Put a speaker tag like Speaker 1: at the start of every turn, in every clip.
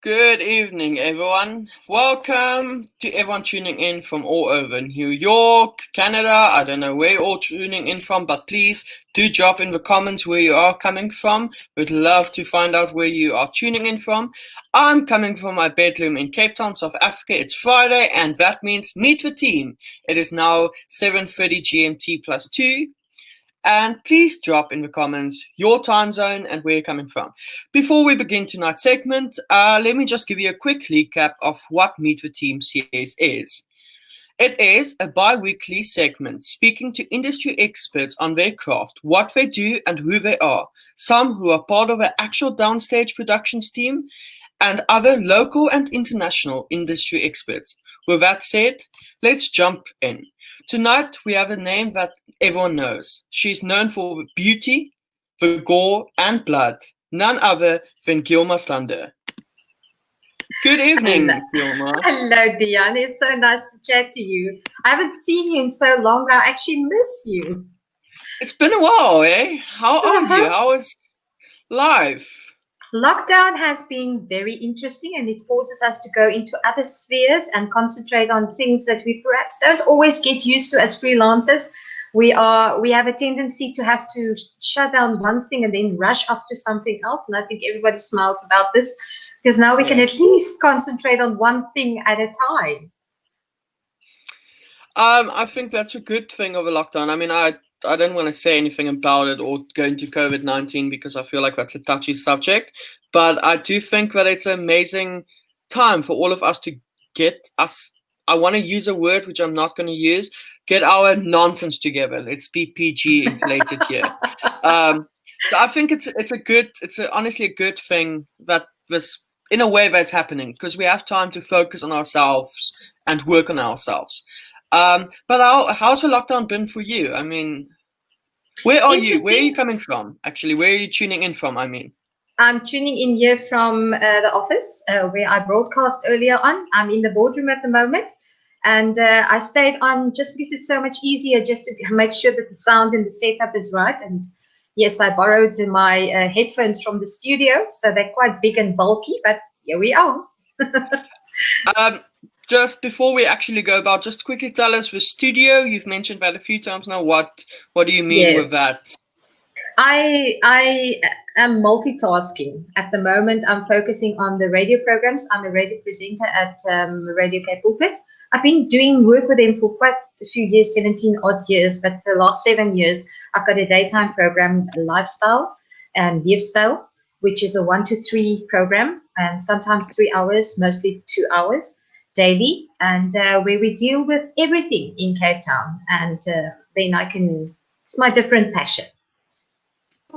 Speaker 1: Good evening, everyone. Welcome to everyone tuning in from all over New York, Canada. I don't know where you're all tuning in from, but please do drop in the comments where you are coming from. We'd love to find out where you are tuning in from. I'm coming from my bedroom in Cape Town, South Africa. It's Friday, and that means meet the team. It is now 7:30 GMT plus 2. And please drop in the comments your time zone and where you're coming from. Before we begin tonight's segment, let me just give you a quick recap of what Meet the Team series is. It is a bi-weekly segment speaking to industry experts on their craft, what they do and who they are. Some who are part of an actual downstage productions team and other local and international industry experts. With that said, let's jump in. Tonight we have a name that everyone knows. She's known for the beauty, the gore and blood. None other than Guilma Slander. Good evening, Guilma.
Speaker 2: Hello, Dion. It's so nice to chat to you. I haven't seen you in so long. I actually miss you.
Speaker 1: It's been a while, eh? How are you? How is life?
Speaker 2: Lockdown has been very interesting, and it forces us to go into other spheres and concentrate on things that we perhaps don't always get used to as freelancers. We have a tendency to have to shut down one thing and then rush off to something else. And I think everybody smiles about this because now we can at least concentrate on one thing at a time.
Speaker 1: I think that's a good thing of a lockdown. I mean, I don't want to say anything about it or go into COVID-19 because I feel like that's a touchy subject. But I do think that it's an amazing time for all of us to get us. I want to use a word which I'm not going to use. Get our nonsense together. Let's be PG inflated here. So I think it's honestly a good thing that this, in a way, that's happening because we have time to focus on ourselves and work on ourselves. But how's the lockdown been for you? I mean, where are you? Where are you coming from? Actually, where are you tuning in from? I mean,
Speaker 2: I'm tuning in here from the office where I broadcast earlier on. I'm in the boardroom at the moment, and I stayed on just because it's so much easier just to make sure that the sound and the setup is right. And yes, I borrowed my headphones from the studio, so they're quite big and bulky, but here we are.
Speaker 1: Just before we actually go about, just quickly tell us the studio. You've mentioned that a few times now. What do you mean with that?
Speaker 2: I am multitasking. At the moment, I'm focusing on the radio programs. I'm a radio presenter at Radio Cape Pulpit. I've been doing work with them for quite a few years, 17 odd years, but the last 7 years, I've got a daytime program, Lifestyle and Leefstyle, which is a 1 to 3 program, and sometimes 3 hours, mostly 2 hours daily, and where we deal with everything in Cape Town. And then it's my different passion.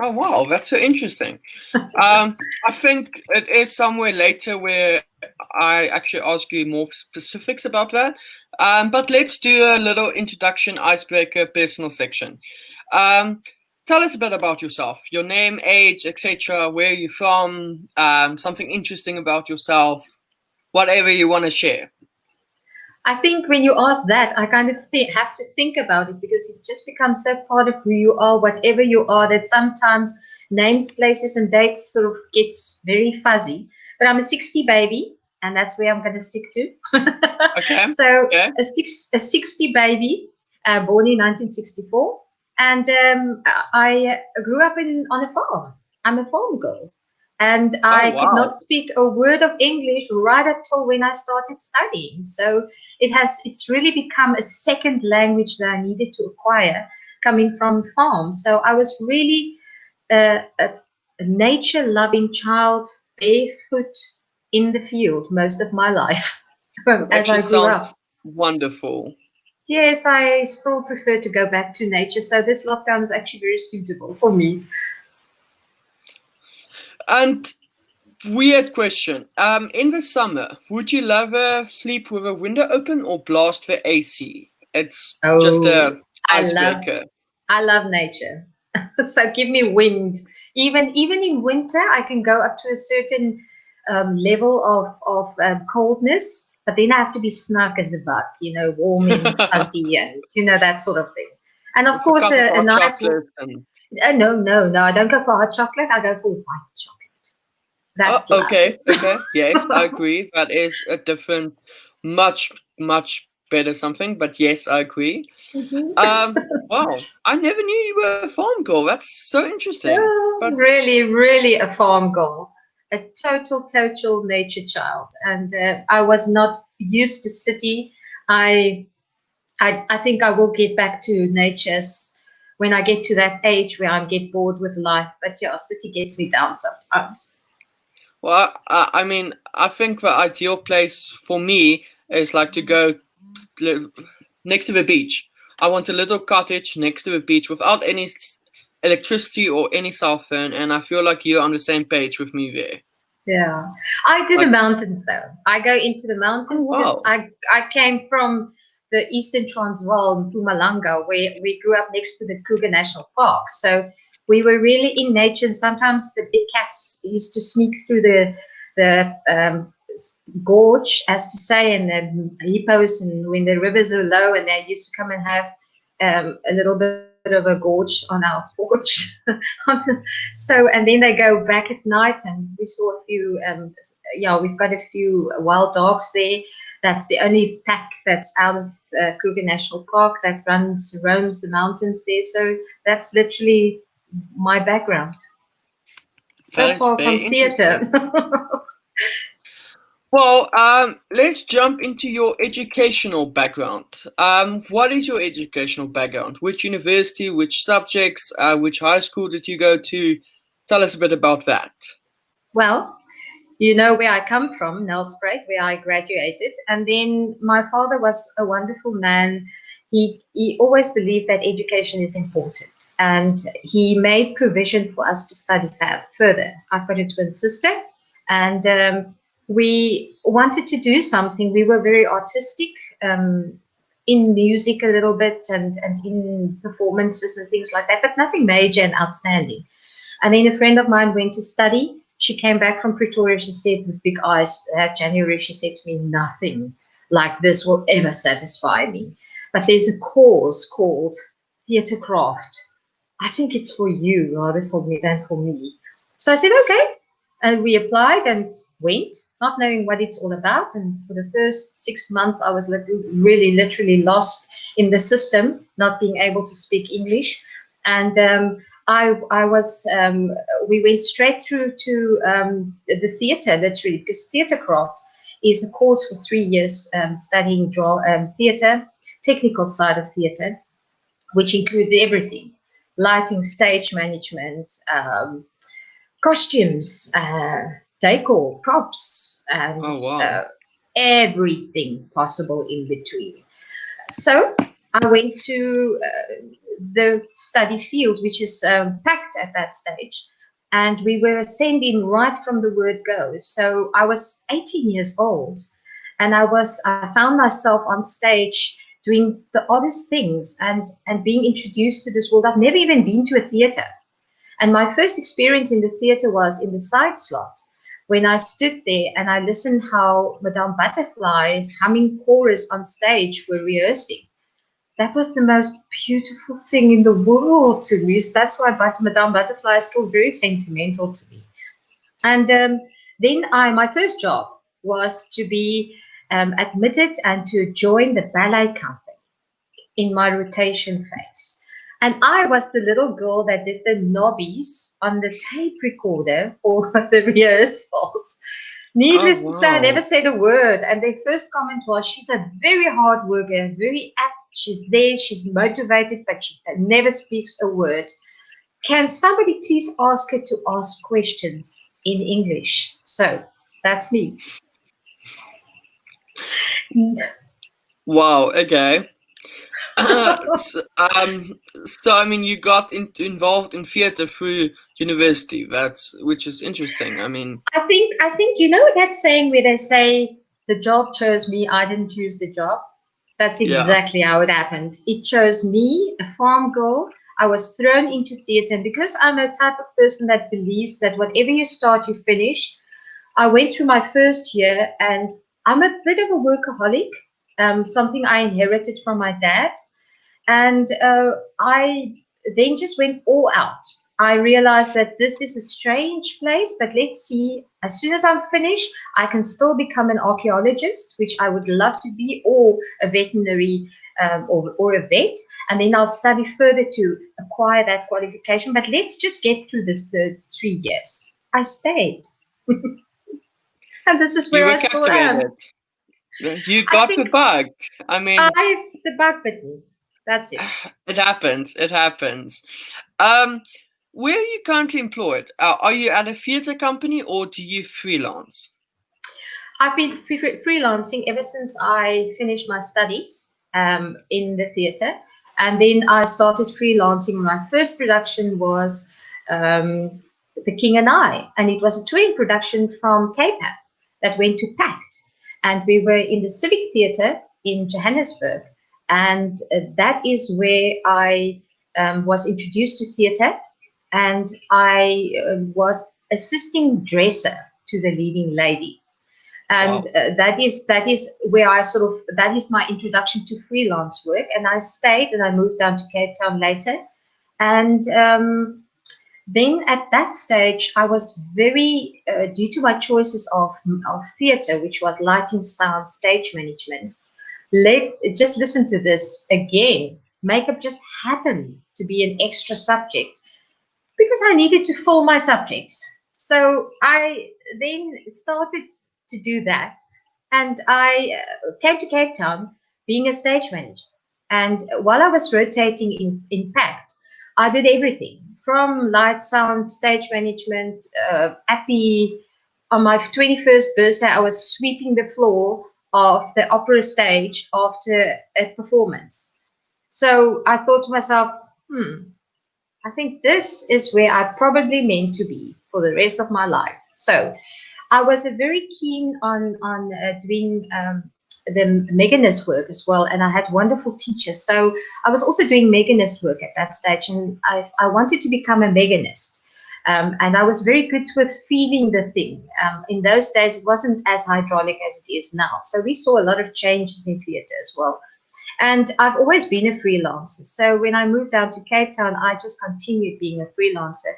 Speaker 1: Oh, wow, that's so interesting. I think it is somewhere later where I actually ask you more specifics about that. But let's do a little introduction, icebreaker, personal section. Tell us a bit about yourself, your name, age, etc. Where you're from, something interesting about yourself, whatever you want to share.
Speaker 2: I think when you ask that, I kind of have to think about it because it just becomes so part of who you are, whatever you are, that sometimes names, places, and dates sort of gets very fuzzy. But I'm a 60 baby, and that's where I'm going to stick to.
Speaker 1: Okay.
Speaker 2: So
Speaker 1: okay.
Speaker 2: a 60 baby, born in 1964, and I grew up on a farm. I'm a farm girl. And I could not speak a word of English right up till when I started studying. So it's really become a second language that I needed to acquire coming from farm. So I was really a nature-loving child, barefoot in the field most of my life as I grew up.
Speaker 1: Wonderful.
Speaker 2: Yes, I still prefer to go back to nature. So this lockdown is actually very suitable for me.
Speaker 1: And weird question. In the summer, would you rather sleep with a window open or blast the AC? It's just a icebreaker.
Speaker 2: I love nature. So give me wind. Even in winter, I can go up to a certain level of coldness, but then I have to be snug as a bug, warm and fuzzy and, that sort of thing. And of course, a nice... No, I don't go for hot chocolate. I go for white chocolate. That's love.
Speaker 1: Okay, okay. Yes, I agree. That is a different, much, much better something. But yes, I agree. Wow, I never knew you were a farm girl. That's so interesting. But
Speaker 2: Really, really a farm girl, a total nature child. And I was not used to city. I, I think I will get back to nature's when I get to that age where I get bored with life. But yeah, city gets me down sometimes.
Speaker 1: well, I mean, I think the ideal place for me is like to go next to the beach. I want a little cottage next to the beach without any electricity or any cell phone, and I feel like you're on the same page with me there.
Speaker 2: Yeah, I do the
Speaker 1: Like,
Speaker 2: mountains though. I go into the
Speaker 1: oh
Speaker 2: mountains because
Speaker 1: wow,
Speaker 2: I came from the Eastern Transvaal, in Mpumalanga, where we grew up next to the Kruger National Park. So we were really in nature, and sometimes the big cats used to sneak through the gorge, as to say, and the hippos, and when the rivers are low, and they used to come and have a little bit of a gorge on our porch. So, and then they go back at night, and we saw a few. Yeah, we've got a few wild dogs there. That's the only pack that's out of Kruger National Park that roams the mountains there. So that's literally my background.
Speaker 1: that
Speaker 2: So
Speaker 1: is
Speaker 2: far
Speaker 1: very
Speaker 2: from
Speaker 1: interesting.
Speaker 2: theatre.
Speaker 1: Well, let's jump into your educational background. What is your educational background? Which university, which subjects, which high school did you go to? Tell us a bit about that.
Speaker 2: Well, you know where I come from, Nelspruit, where I graduated. And then my father was a wonderful man. He always believed that education is important. And he made provision for us to study further. I've got a twin sister, and we wanted to do something. We were very artistic, in music a little bit, and in performances and things like that, but nothing major and outstanding. And then a friend of mine went to study. She came back from Pretoria. She said, with big eyes, that January, she said to me, nothing like this will ever satisfy me. But there's a course called theatre craft. I think it's for you rather for me than for me. So I said, okay. And we applied and went, not knowing what it's all about. And for the first 6 months, I was really literally lost in the system, not being able to speak English. And I was, we went straight through to the theatre, literally, because theatre craft is a course for 3 years, studying theatre, technical side of theatre, which includes everything: lighting, stage management, costumes, decor, props,
Speaker 1: Oh
Speaker 2: and
Speaker 1: wow.
Speaker 2: everything possible in between. So I went to the study field, which is packed at that stage. And we were sent in right from the word go. So I was 18 years old, and I found myself on stage doing the oddest things, and being introduced to this world. I've never even been to a theater. And my first experience in the theater was in the side slots, when I stood there and I listened how Madame Butterfly's humming chorus on stage were rehearsing. That was the most beautiful thing in the world to me. So that's why Madame Butterfly is still very sentimental to me. And then my first job was to be admitted and to join the ballet company in my rotation phase. And I was the little girl that did the knobbies on the tape recorder for the rehearsals.
Speaker 1: Oh
Speaker 2: Needless to say, I never
Speaker 1: wow.
Speaker 2: said a word. And their first comment was, she's a very hard worker, very apt. She's there, she's motivated, but she never speaks a word. Can somebody please ask her to ask questions in English? So that's me.
Speaker 1: Wow. Okay. so, so I mean, you got involved in theater through university. That's which is interesting. I mean,
Speaker 2: I think you know that saying where they say the job chose me, I didn't choose the job. That's
Speaker 1: yeah.
Speaker 2: exactly how it happened. It chose me, a farm girl. I was thrown into theatre, and because I'm a type of person that believes that whatever you start, you finish. I went through my first year, and I'm a bit of a workaholic, something I inherited from my dad. And I then just went all out. I realized that this is a strange place, but let's see. As soon as I'm finished, I can still become an archaeologist, which I would love to be, or a veterinary or a vet. And then I'll study further to acquire that qualification. But let's just get through this the 3 years. I stayed. And this is where I still am.
Speaker 1: You got the bug. I mean,
Speaker 2: the bug bit me. That's it.
Speaker 1: It happens. It happens. Where are you currently employed? Are you at a theatre company or do you freelance?
Speaker 2: I've been freelancing ever since I finished my studies in the theatre. And then I started freelancing. My first production was The King and I. And it was a touring production from Cape Town that went to Pact. And we were in the Civic Theatre in Johannesburg. And that is where I was introduced to theatre. And I was assisting dresser to the leading lady. And wow. that is where I that is my introduction to freelance work. And I stayed and I moved down to Cape Town later. And then at that stage, I was very, due to my choices of theatre, which was lighting, sound, stage management, just listen to this again. Makeup just happened to be an extra subject because I needed to fill my subjects. So I then started to do that. And I came to Cape Town being a stage manager. And while I was rotating in Pact, I did everything from light, sound, stage management. On my 21st birthday, I was sweeping the floor of the opera stage after a performance. So I thought to myself, I think this is where I probably meant to be for the rest of my life. So I was very keen on doing the Meganist work as well, and I had wonderful teachers. So I was also doing Meganist work at that stage, and I wanted to become a Meganist. And I was very good with feeling the thing. In those days, it wasn't as hydraulic as it is now. So we saw a lot of changes in theatre as well. And I've always been a freelancer. So when I moved down to Cape Town, I just continued being a freelancer.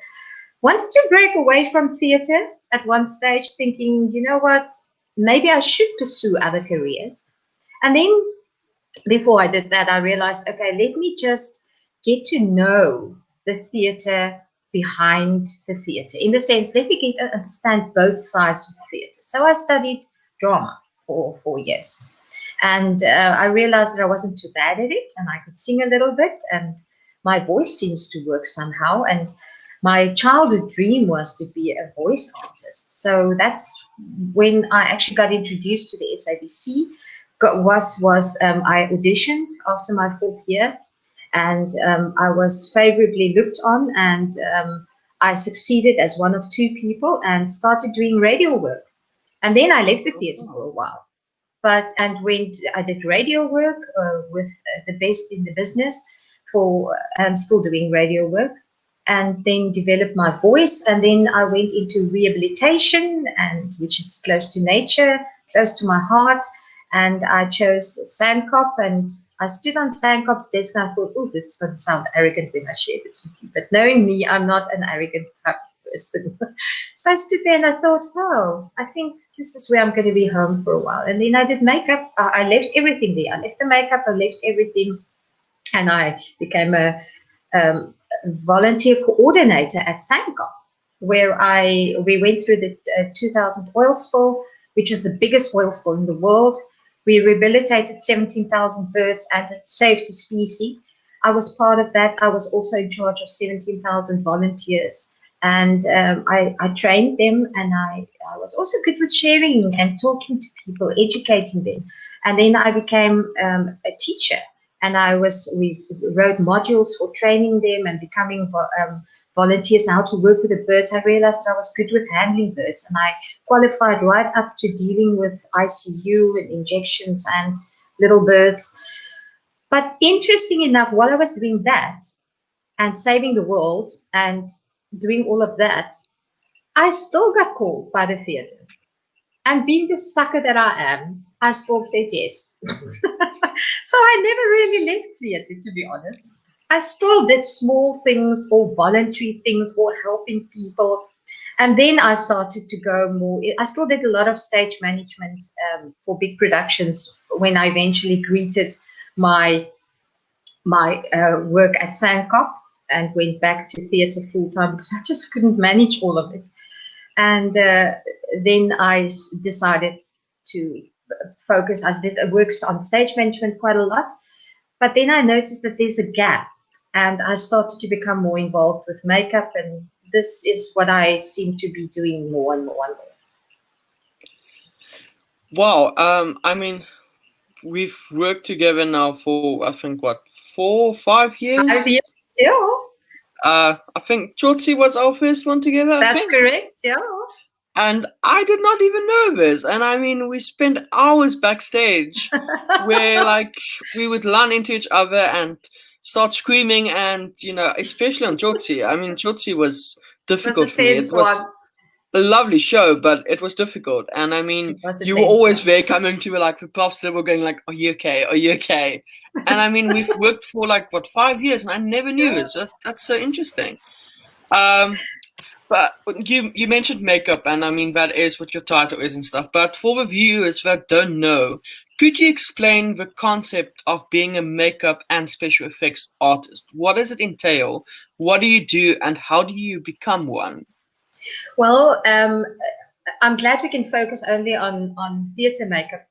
Speaker 2: Wanted to break away from theatre at one stage, thinking, you know what, maybe I should pursue other careers. And then before I did that, I realized, okay, let me just get to know the theatre behind the theatre. In the sense, let me get to understand both sides of the theatre. So I studied drama for 4 years. And I realized that I wasn't too bad at it, and I could sing a little bit, and my voice seems to work somehow. And my childhood dream was to be a voice artist. So that's when I actually got introduced to the SABC. I auditioned after my 4th year, and I was favorably looked on, and I succeeded as one of 2 people and started doing radio work. And then I left the theatre for a while. When I did radio work with the best in the business and still doing radio work, and then developed my voice. And then I went into rehabilitation, which is close to nature, close to my heart. And I chose Sandkop, and I stood on Sandkop's desk and I thought, oh, this is going to sound arrogant when I share this with you. But knowing me, I'm not an arrogant type of person. So I stood there and I thought, wow, I think this is where I'm going to be home for a while. And then I did makeup. I left everything there. I left the makeup, I left everything. And I became a volunteer coordinator at Sandkop, where we went through the 2000 oil spill, which is the biggest oil spill in the world. We rehabilitated 17,000 birds and saved the species. I was part of that. I was also in charge of 17,000 volunteers, and I trained them, and I was also good with sharing and talking to people, educating them. And then I became a teacher, and we wrote modules for training them and becoming volunteers and how to work with the birds. I realized that I was good with handling birds, and I qualified right up to dealing with ICU and injections and little birds. But interesting enough, while I was doing that and saving the world and doing all of that, I still got called by the theatre. And being the sucker that I am, I still said yes. So I never really left theatre, to be honest. I still did small things or voluntary things or helping people. And then I started to go more. I still did a lot of stage management for big productions when I eventually greeted my work at Sandkop and went back to theatre full time because I just couldn't manage all of it. And then I decided to focus. I did works on stage management quite a lot, but then I noticed that there's a gap, and I started to become more involved with makeup, and this is what I seem to be doing more and more and more.
Speaker 1: Wow. I mean, we've worked together now for, I think, what, 4, 5 years?
Speaker 2: 5 years, yeah.
Speaker 1: I think Chotsi was our first one together.
Speaker 2: That's correct, yeah.
Speaker 1: And I did not even know this. And I mean, we spent hours backstage where, like, we would run into each other and start screaming. And, you know, especially on Chotsi. I mean, Chotsi was difficult for me. It was a lovely show, but it was difficult. And I mean, you were always there coming to like the props that were going like, "Are you okay? Are you okay?" And I mean, we've worked for like what 5 years, and I never knew it. So that's so interesting. But you mentioned makeup, and I mean that is what your title is and stuff. But for the viewers that don't know, could you explain the concept of being a makeup and special effects artist? What does it entail? What do you do, and how do you become one?
Speaker 2: Well, I'm glad we can focus only on theatre makeup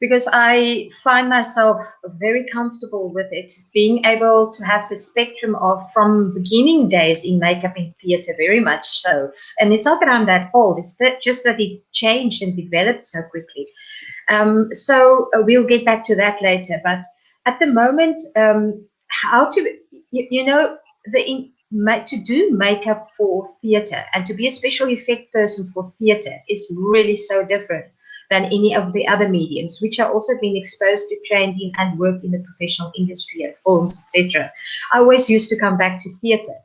Speaker 2: because I find myself very comfortable with it, being able to have the spectrum of from beginning days in makeup in theatre, very much so. And it's not that I'm that old, it's just that it changed and developed so quickly. So we'll get back to that later. But at the moment, how to, you know, to do makeup for theatre and to be a special effect person for theatre is really so different than any of the other mediums, which are also been exposed to, trained in, and worked in the professional industry of films, etc. I always used to come back to theatre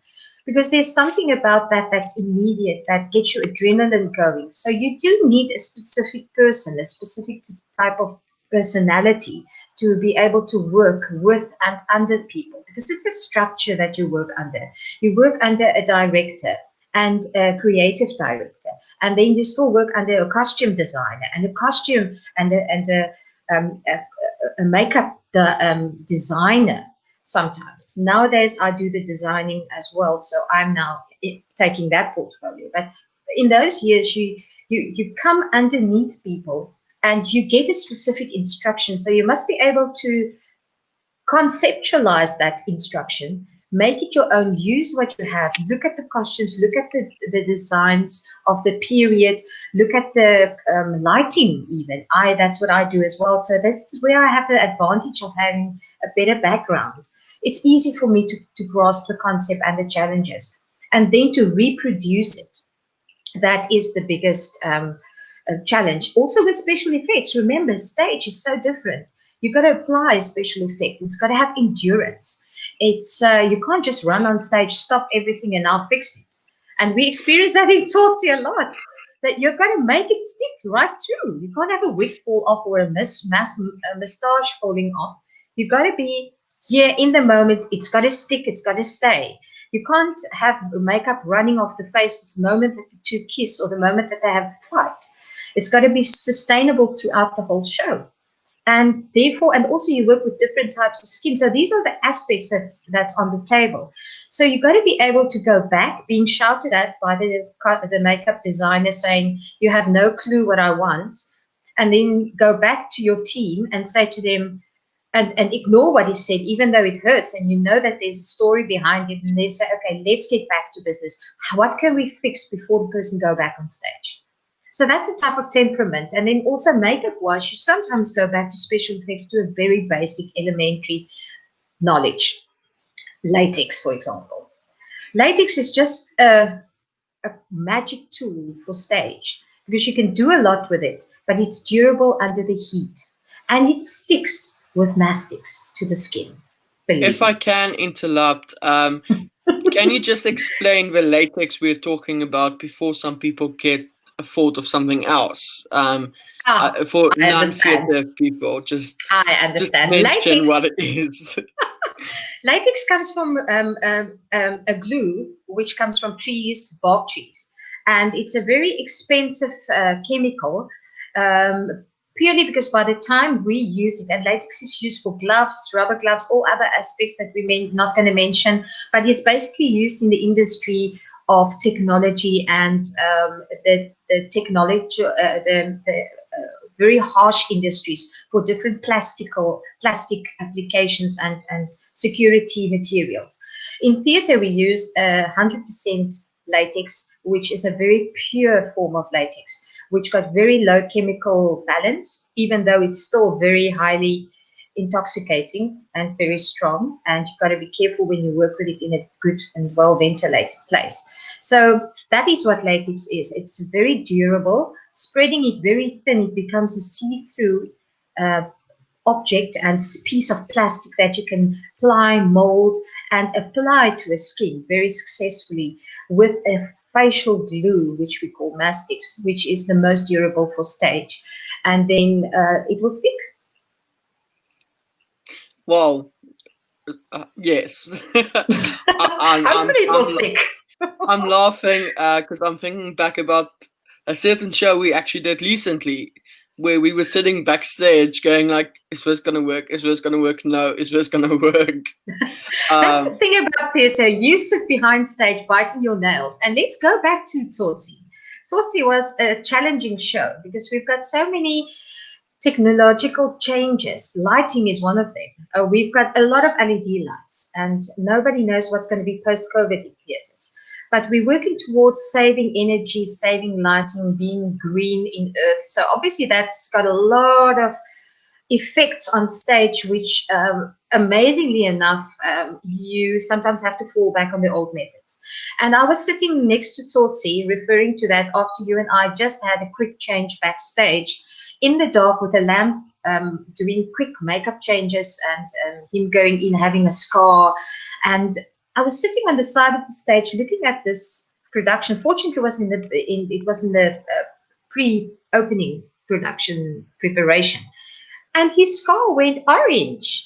Speaker 2: because there's something about that that's immediate, that gets your adrenaline going. So you do need a specific person, a specific type of personality to be able to work with and under people, because it's a structure that you work under. You work under a director and a creative director, and then you still work under a costume designer and a costume and a makeup designer. Sometimes nowadays I do the designing as well, so I'm now taking that portfolio. But in those years, you come underneath people and you get a specific instruction, so you must be able to conceptualize that instruction, make it your own, use what you have, look at the costumes, look at the designs of the period, look at the lighting even. That's what I do as well. So that's where I have the advantage of having a better background. It's easy for me to grasp the concept and the challenges, and then to reproduce it. That is the biggest challenge. Also with special effects, remember, stage is so different. You've got to apply a special effect. It's got to have endurance. It's you can't just run on stage, stop everything, and now fix it. And we experience that in Tsotsi a lot. That you've got to make it stick right through. You can't have a wig fall off or a moustache falling off. You've got to be here in the moment. It's got to stick. It's got to stay. You can't have makeup running off the face the moment that the two kiss or the moment that they have a fight. It's got to be sustainable throughout the whole show. And therefore, and also you work with different types of skin. So these are the aspects that's on the table. So you've got to be able to go back, being shouted at by the makeup designer saying, you have no clue what I want, and then go back to your team and say to them, and ignore what he said, even though it hurts, and you know that there's a story behind it, and they say, okay, let's get back to business. What can we fix before the person go back on stage? So that's a type of temperament. And then also makeup-wise, you sometimes go back to special effects to a very basic, elementary knowledge. Latex, for example. Latex is just a magic tool for stage because you can do a lot with it, but it's durable under the heat. And it sticks with mastics to the skin.
Speaker 1: If I can interrupt, can you just explain the latex we're talking about before some people get a thought of something else? For non-theatre people,
Speaker 2: I understand.
Speaker 1: Just mention
Speaker 2: latex,
Speaker 1: what it is.
Speaker 2: Latex comes from a glue which comes from trees, bark trees, and it's a very expensive chemical. Purely because by the time we use it, and latex is used for gloves, rubber gloves, all other aspects that we're not going to mention, but it's basically used in the industry of technology and the technology, the very harsh industries for different plastic applications and security materials. In theatre, we use 100% latex, which is a very pure form of latex, which got very low chemical balance, even though it's still very highly intoxicating and very strong. And you've got to be careful when you work with it in a good and well-ventilated place. So that is what latex is. It's very durable. Spreading it very thin, it becomes a see-through object and piece of plastic that you can apply, mold, and apply to a skin very successfully with a facial glue, which we call Mastix, which is the most durable for stage. And then it will stick.
Speaker 1: Wow. Yes.
Speaker 2: Hopefully it will stick.
Speaker 1: I'm laughing because I'm thinking back about a certain show we actually did recently where we were sitting backstage going like, is this going to work? Is this going to work? No. Is this going to work?
Speaker 2: That's the thing about theatre. You sit behind stage biting your nails. And let's go back to Tsotsi. Tsotsi was a challenging show because we've got so many technological changes. Lighting is one of them. We've got a lot of LED lights and nobody knows what's going to be post-COVID in theatres. But we're working towards saving energy, saving lighting, being green in earth. So obviously that's got a lot of effects on stage, which amazingly enough, you sometimes have to fall back on the old methods. And I was sitting next to Tsotsi, referring to that after you and I just had a quick change backstage in the dark with a lamp, doing quick makeup changes and him going in, having a scar. And I was sitting on the side of the stage looking at this production. Fortunately, it was in the pre-opening production preparation. And his scar went orange.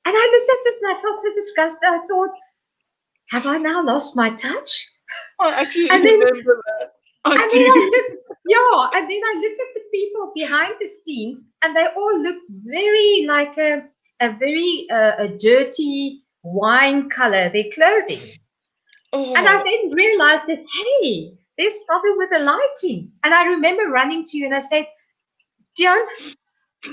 Speaker 2: And I looked at this and I felt so disgusted. I thought, have I now lost my touch?
Speaker 1: I actually remember that.
Speaker 2: And then I looked at the people behind the scenes and they all looked very like a very dirty wine color, their clothing. Oh. And I then realized that, hey, there's a problem with the lighting. And I remember running to you and I said, Dion,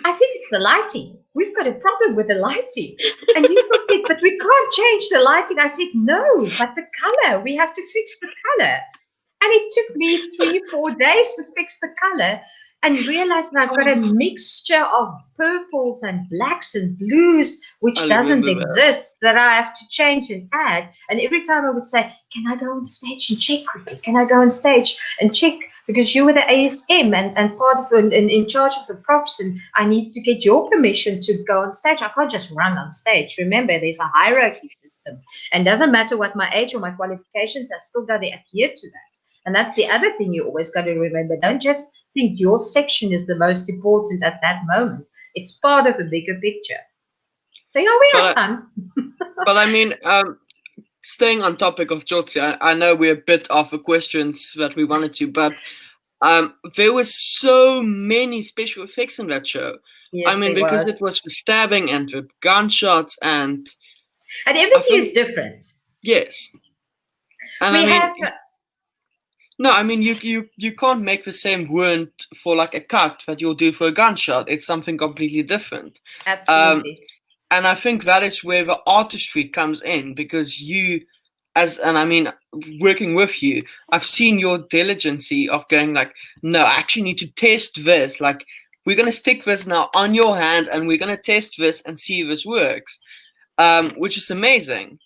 Speaker 2: I think it's the lighting. We've got a problem with the lighting. And you said, but we can't change the lighting. I said, no, but the color, we have to fix the color. And it took me 3-4 days to fix the color and realize that I've got a mixture of purples and blacks and blues, which doesn't exist, that I have to change and add. And every time I would say, can I go on stage and check quickly? Can I go on stage and check? Because you were the ASM and part of and in charge of the props, and I needed to get your permission to go on stage. I can't just run on stage. Remember, there's a hierarchy system. And doesn't matter what my age or my qualifications, I still got to adhere to that. And that's the other thing you always got to remember. Don't just think your section is the most important at that moment. It's part of a bigger picture. So, we have fun.
Speaker 1: But I mean, staying on topic of Tsotsi, I know we're a bit off the questions that we wanted to, but there was so many special effects in that show.
Speaker 2: Yes,
Speaker 1: I mean, because it was the stabbing and the gunshots and
Speaker 2: everything is different.
Speaker 1: Yes. And no, I mean, you can't make the same wound for like a cut that you'll do for a gunshot. It's something completely different.
Speaker 2: Absolutely.
Speaker 1: And I think that is where the artistry comes in, because working with you, I've seen your diligence of going like, no, I actually need to test this. Like, we're going to stick this now on your hand and we're going to test this and see if this works, which is amazing.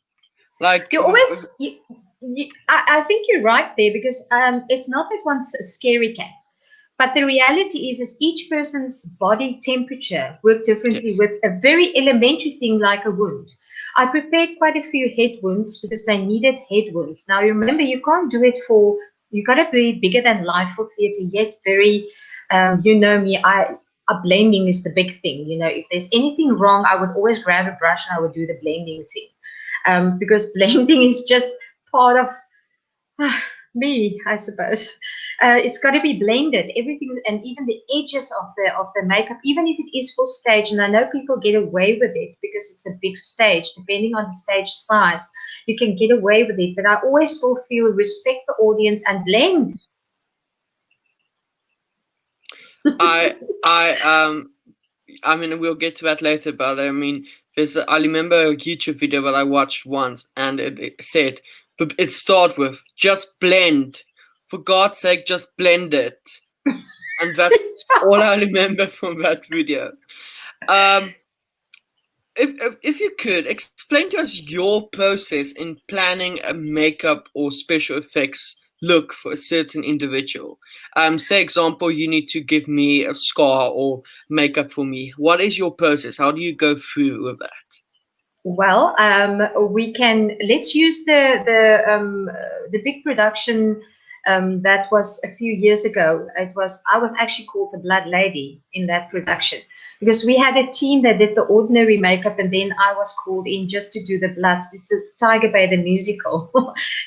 Speaker 1: Like,
Speaker 2: I think you're right there, because it's not that one's a scary cat, but the reality is each person's body temperature works differently with a very elementary thing like a wound. I prepared quite a few head wounds because they needed head wounds. Now, remember, you can't do it you got to be bigger than life for theatre, yet very, you know me, blending is the big thing. If there's anything wrong, I would always grab a brush and I would do the blending thing, because blending is just part of me, I suppose. It's got to be blended, everything, and even the edges of the makeup, even if it is for stage. And I know people get away with it because it's a big stage. Depending on the stage size, you can get away with it. But I always still feel respect the audience and blend.
Speaker 1: I mean, we'll get to that later, but I mean, I remember a YouTube video that I watched once, and it said, it started with, just blend. For God's sake, just blend it. And that's all I remember from that video. If you could, explain to us your process in planning a makeup or special effects look for a certain individual. Say, example, you need to give me a scar or makeup for me. What is your process? How do you go through with that?
Speaker 2: Well, let's use the big production that was a few years ago. I was actually called the Blood Lady in that production, because we had a team that did the ordinary makeup, and then I was called in just to do the bloods. It's a Tiger Bay the musical.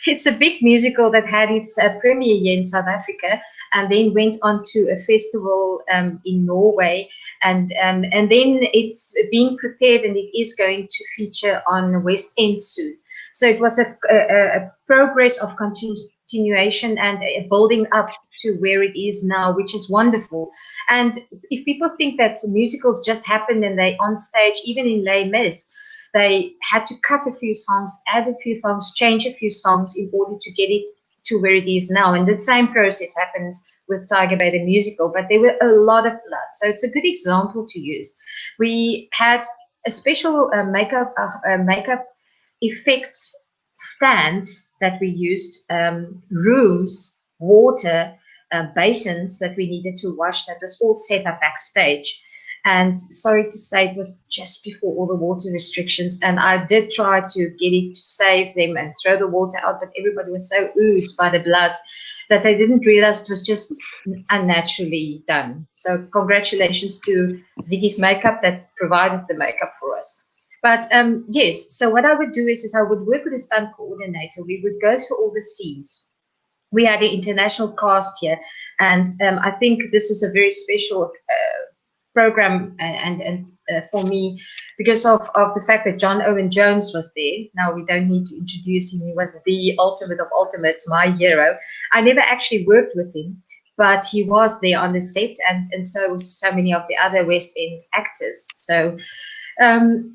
Speaker 2: It's a big musical that had its premiere here in South Africa, and then went on to a festival in Norway, and then it's being prepared, and it is going to feature on West End soon. So it was a progress of continuation and building up to where it is now, which is wonderful. And if people think that musicals just happen and they on stage, even in Les Mis, they had to cut a few songs, add a few songs, change a few songs in order to get it to where it is now. And the same process happens with Tiger Bay the musical, but there were a lot of blood. So it's a good example to use. We had a special makeup effects stands that we used, rooms, water, basins that we needed to wash. That was all set up backstage. And sorry to say, it was just before all the water restrictions. And I did try to get it to save them and throw the water out, but everybody was so oozed by the blood that they didn't realize it was just unnaturally done. So congratulations to Ziggy's Makeup that provided the makeup for us. But yes, so what I would do is I would work with a stunt coordinator. We would go through all the scenes. We had an international cast here, and I think this was a very special program and for me, because of the fact that John Owen Jones was there. Now we don't need to introduce him. He was the ultimate of ultimates, my hero. I never actually worked with him, but he was there on the set, and so many of the other West End actors. So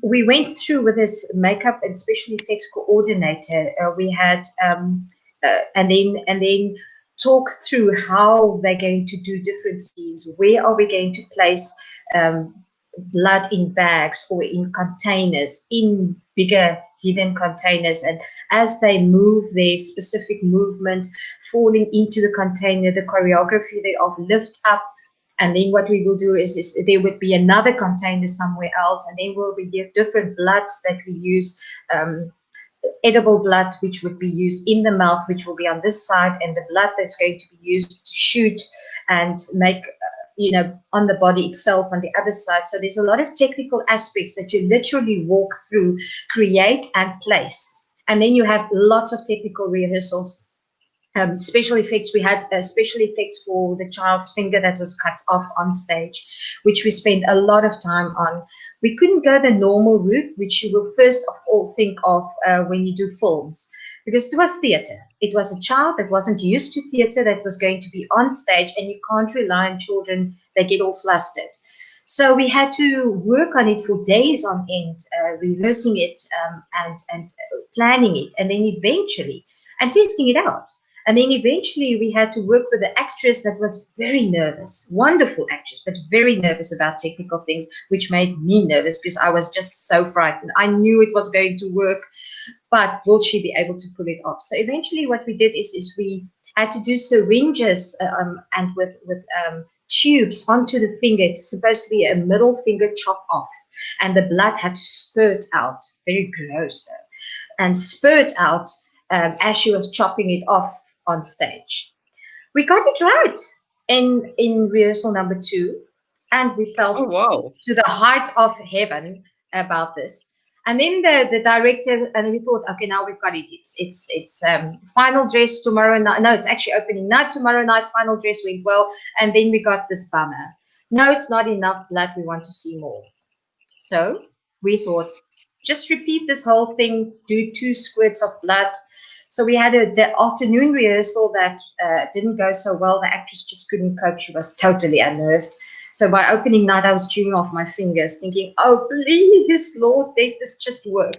Speaker 2: we went through with this makeup and special effects coordinator. We had and then talk through how they're going to do different scenes. Where are we going to place blood in bags or in containers, in bigger hidden containers, and as they move their specific movement, falling into the container, the choreography thereof, lift up. And then what we will do is there would be another container somewhere else, and then will be different bloods that we use, edible blood, which would be used in the mouth, which will be on this side, and the blood that's going to be used to shoot and make, on the body itself on the other side. So there's a lot of technical aspects that you literally walk through, create and place. And then you have lots of technical rehearsals. Special effects, we had special effects for the child's finger that was cut off on stage, which we spent a lot of time on. We couldn't go the normal route, which you will first of all think of when you do films, because it was theatre. It was a child that wasn't used to theatre that was going to be on stage, and you can't rely on children, they get all flustered. So we had to work on it for days on end, rehearsing it and planning it, and then eventually, and testing it out. And then eventually we had to work with an actress that was very nervous, wonderful actress, but very nervous about technical things, which made me nervous because I was just so frightened. I knew it was going to work, but will she be able to pull it off? So eventually what we did is we had to do syringes and with tubes onto the finger. It's supposed to be a middle finger chop off, and the blood had to spurt out. Very gross though. And spurt out as she was chopping it off on stage. We got it right in rehearsal number 2. And we felt to the height of heaven about this. And then the director, and we thought, okay, now we've got it. It's final dress tomorrow night. No, it's actually opening night tomorrow night. Final dress went well. And then we got this bummer. No, it's not enough blood. We want to see more. So we thought, just repeat this whole thing, do 2 squirts of blood. So we had the afternoon rehearsal that didn't go so well. The actress just couldn't cope. She was totally unnerved. So by opening night, I was chewing off my fingers, thinking, oh, please, Lord, let this just work.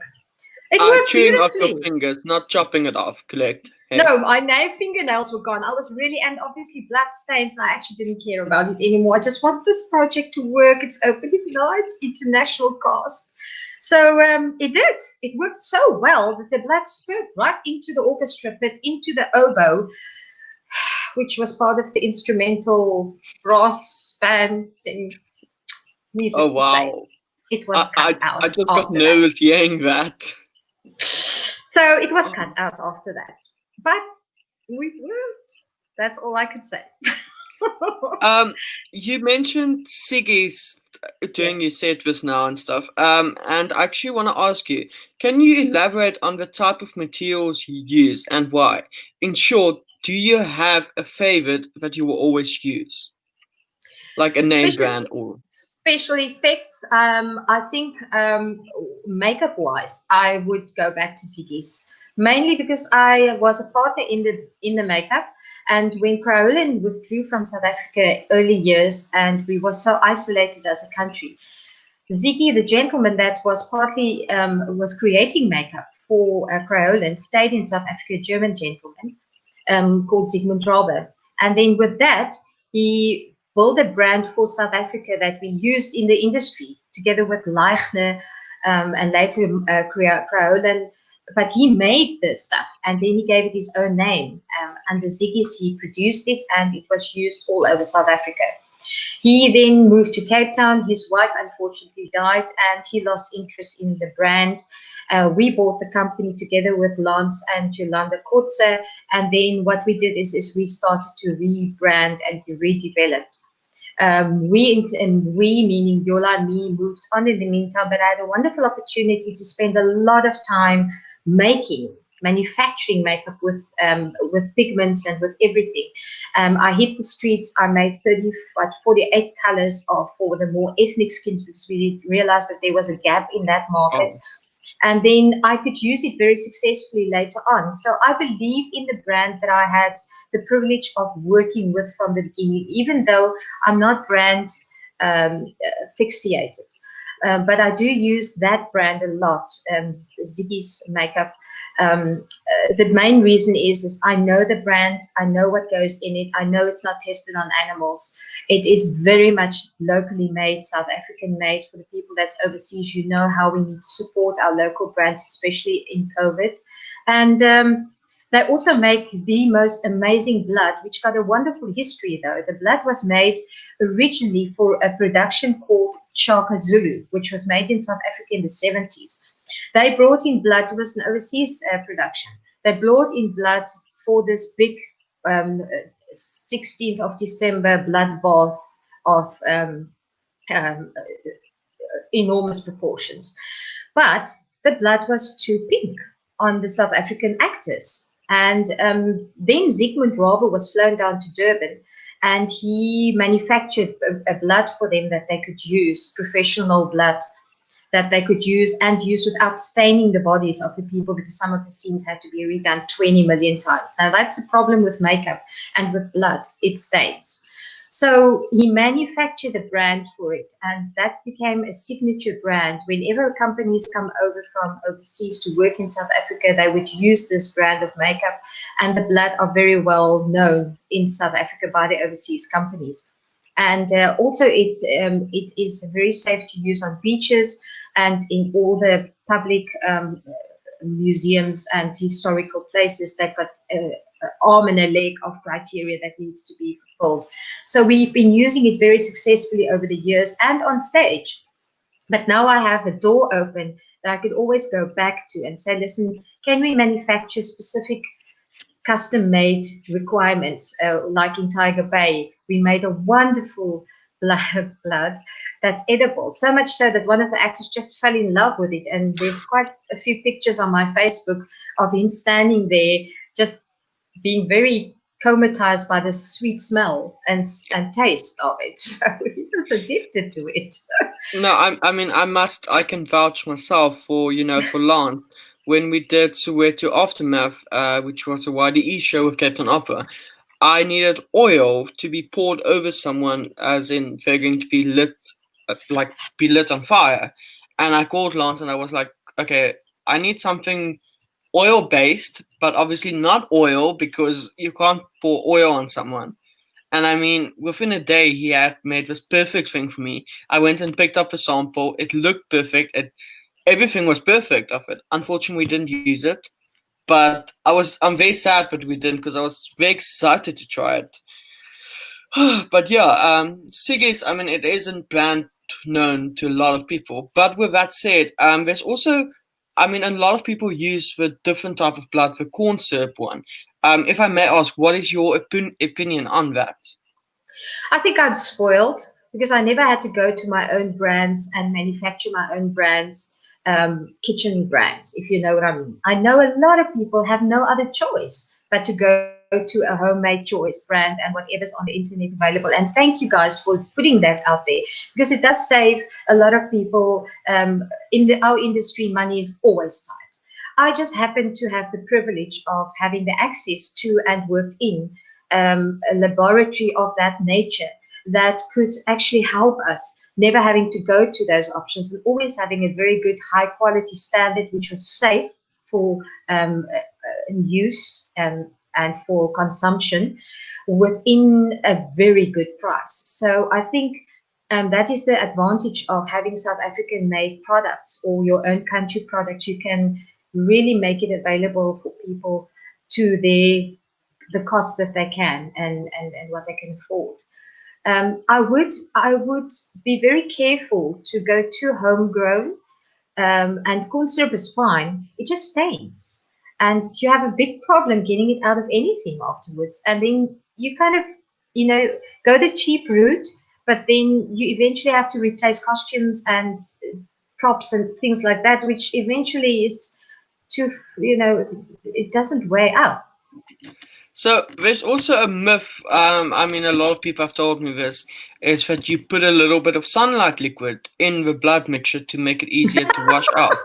Speaker 2: It worked
Speaker 1: chewing
Speaker 2: beautifully.
Speaker 1: Off your fingers, not chopping it off, correct?
Speaker 2: Hey. No, my fingernails were gone. I was really, and obviously blood stains, I actually didn't care about it anymore. I just want this project to work. It's opening night, international cast. So it did. It worked so well that the blood spurted right into the orchestra pit, into the oboe, which was part of the instrumental brass band thing. Needless to say, it was cut out.
Speaker 1: I just got nervous hearing that.
Speaker 2: So it was cut out after that. But we worked. That's all I could say.
Speaker 1: You mentioned Siggy's during your set just now and stuff. And I actually want to ask you, can you elaborate on the type of materials you use and why? In short, do you have a favorite that you will always use? Like a name brand or
Speaker 2: special effects? I think makeup wise, I would go back to Siggy's. Mainly because I was a partner in the makeup, and when Crowlin withdrew from South Africa early years and we were so isolated as a country, Ziggy, the gentleman that was partly was creating makeup for Crowlin, stayed in South Africa, a German gentleman called Sigmund Rabe. And then with that, he built a brand for South Africa that we used in the industry together with Leichner and later Crowlin. But he made this stuff and then he gave it his own name. Under Ziggy's, he produced it and it was used all over South Africa. He then moved to Cape Town. His wife unfortunately died and he lost interest in the brand. We bought the company together with Lance and Yolanda Kotze. And then what we did is we started to rebrand and to redevelop. We, meaning Yola and me, moved on in the meantime, but I had a wonderful opportunity to spend a lot of time manufacturing makeup with pigments and with everything. I hit the streets. I made 48 colors for the more ethnic skins because we realized that there was a gap in that market. And then I could use it very successfully later on. So I believe in the brand that I had the privilege of working with from the beginning, even though I'm not brand fixated. But I do use that brand a lot, Ziggy's makeup. The main reason is I know the brand, I know what goes in it, I know it's not tested on animals. It is very much locally made, South African made. For the people that's overseas, you know how we need to support our local brands, especially in COVID. And they also make the most amazing blood, which got a wonderful history, though. The blood was made originally for a production called Shaka Zulu, which was made in South Africa in the 70s. They brought in blood. It was an overseas production. They brought in blood for this big 16th of December bloodbath of enormous proportions. But the blood was too pink on the South African actors. And then Sigmund Rabe was flown down to Durban and he manufactured a blood for them that they could use, professional blood that they could use and use without staining the bodies of the people, because some of the scenes had to be redone 20 million times. Now that's the problem with makeup and with blood, it stains. So he manufactured a brand for it, and that became a signature brand. Whenever companies come over from overseas to work in South Africa, they would use this brand of makeup, and the blood are very well known in South Africa by the overseas companies. And also it is very safe to use on beaches and in all the public museums and historical places. They've got an arm and a leg of criteria that needs to be fulfilled. So we've been using it very successfully over the years and on stage. But now I have a door open that I could always go back to and say, listen, can we manufacture specific custom-made requirements? Like in Tiger Bay, we made a wonderful blood that's edible. So much so that one of the actors just fell in love with it. And there's quite a few pictures on my Facebook of him standing there, just being very comatized by the sweet smell and taste of it. So he was addicted to it.
Speaker 1: No, I can vouch myself for, for Lance. When we did Soweto Aftermath, which was a YDE show with Captain Opera, I needed oil to be poured over someone, as in they're going to be lit, be lit on fire. And I called Lance and I was like, okay, I need something oil based, but obviously not oil because you can't pour oil on someone. And I mean, within a day, he had made this perfect thing for me. I went and picked up a sample. It looked perfect. Everything was perfect of it. Unfortunately, we didn't use it. But I'm very sad that we didn't because I was very excited to try it. But yeah, Sigis, I mean, it isn't brand known to a lot of people. But with that said, there's also, I mean, a lot of people use the different type of blood, the corn syrup one. If I may ask, what is your opinion on that?
Speaker 2: I think I'm spoiled because I never had to go to my own brands and manufacture my own brands, kitchen brands, if you know what I mean. I know a lot of people have no other choice but to go to a homemade choice brand and whatever's on the internet available. And thank you guys for putting that out there because it does save a lot of people. In our industry, money is always tight. I just happen to have the privilege of having the access to and worked in a laboratory of that nature that could actually help us, never having to go to those options and always having a very good high quality standard which was safe for use and for consumption within a very good price. So I think that is the advantage of having South African made products or your own country products. You can really make it available for people to the cost that they can and what they can afford. I would be very careful to go too homegrown, and corn syrup is fine. It just stains, and you have a big problem getting it out of anything afterwards. And then you kind of, go the cheap route, but then you eventually have to replace costumes and props and things like that, which eventually is too, it doesn't wear out.
Speaker 1: So there's also a myth, I mean, a lot of people have told me this, is that you put a little bit of sunlight liquid in the blood mixture to make it easier to wash out.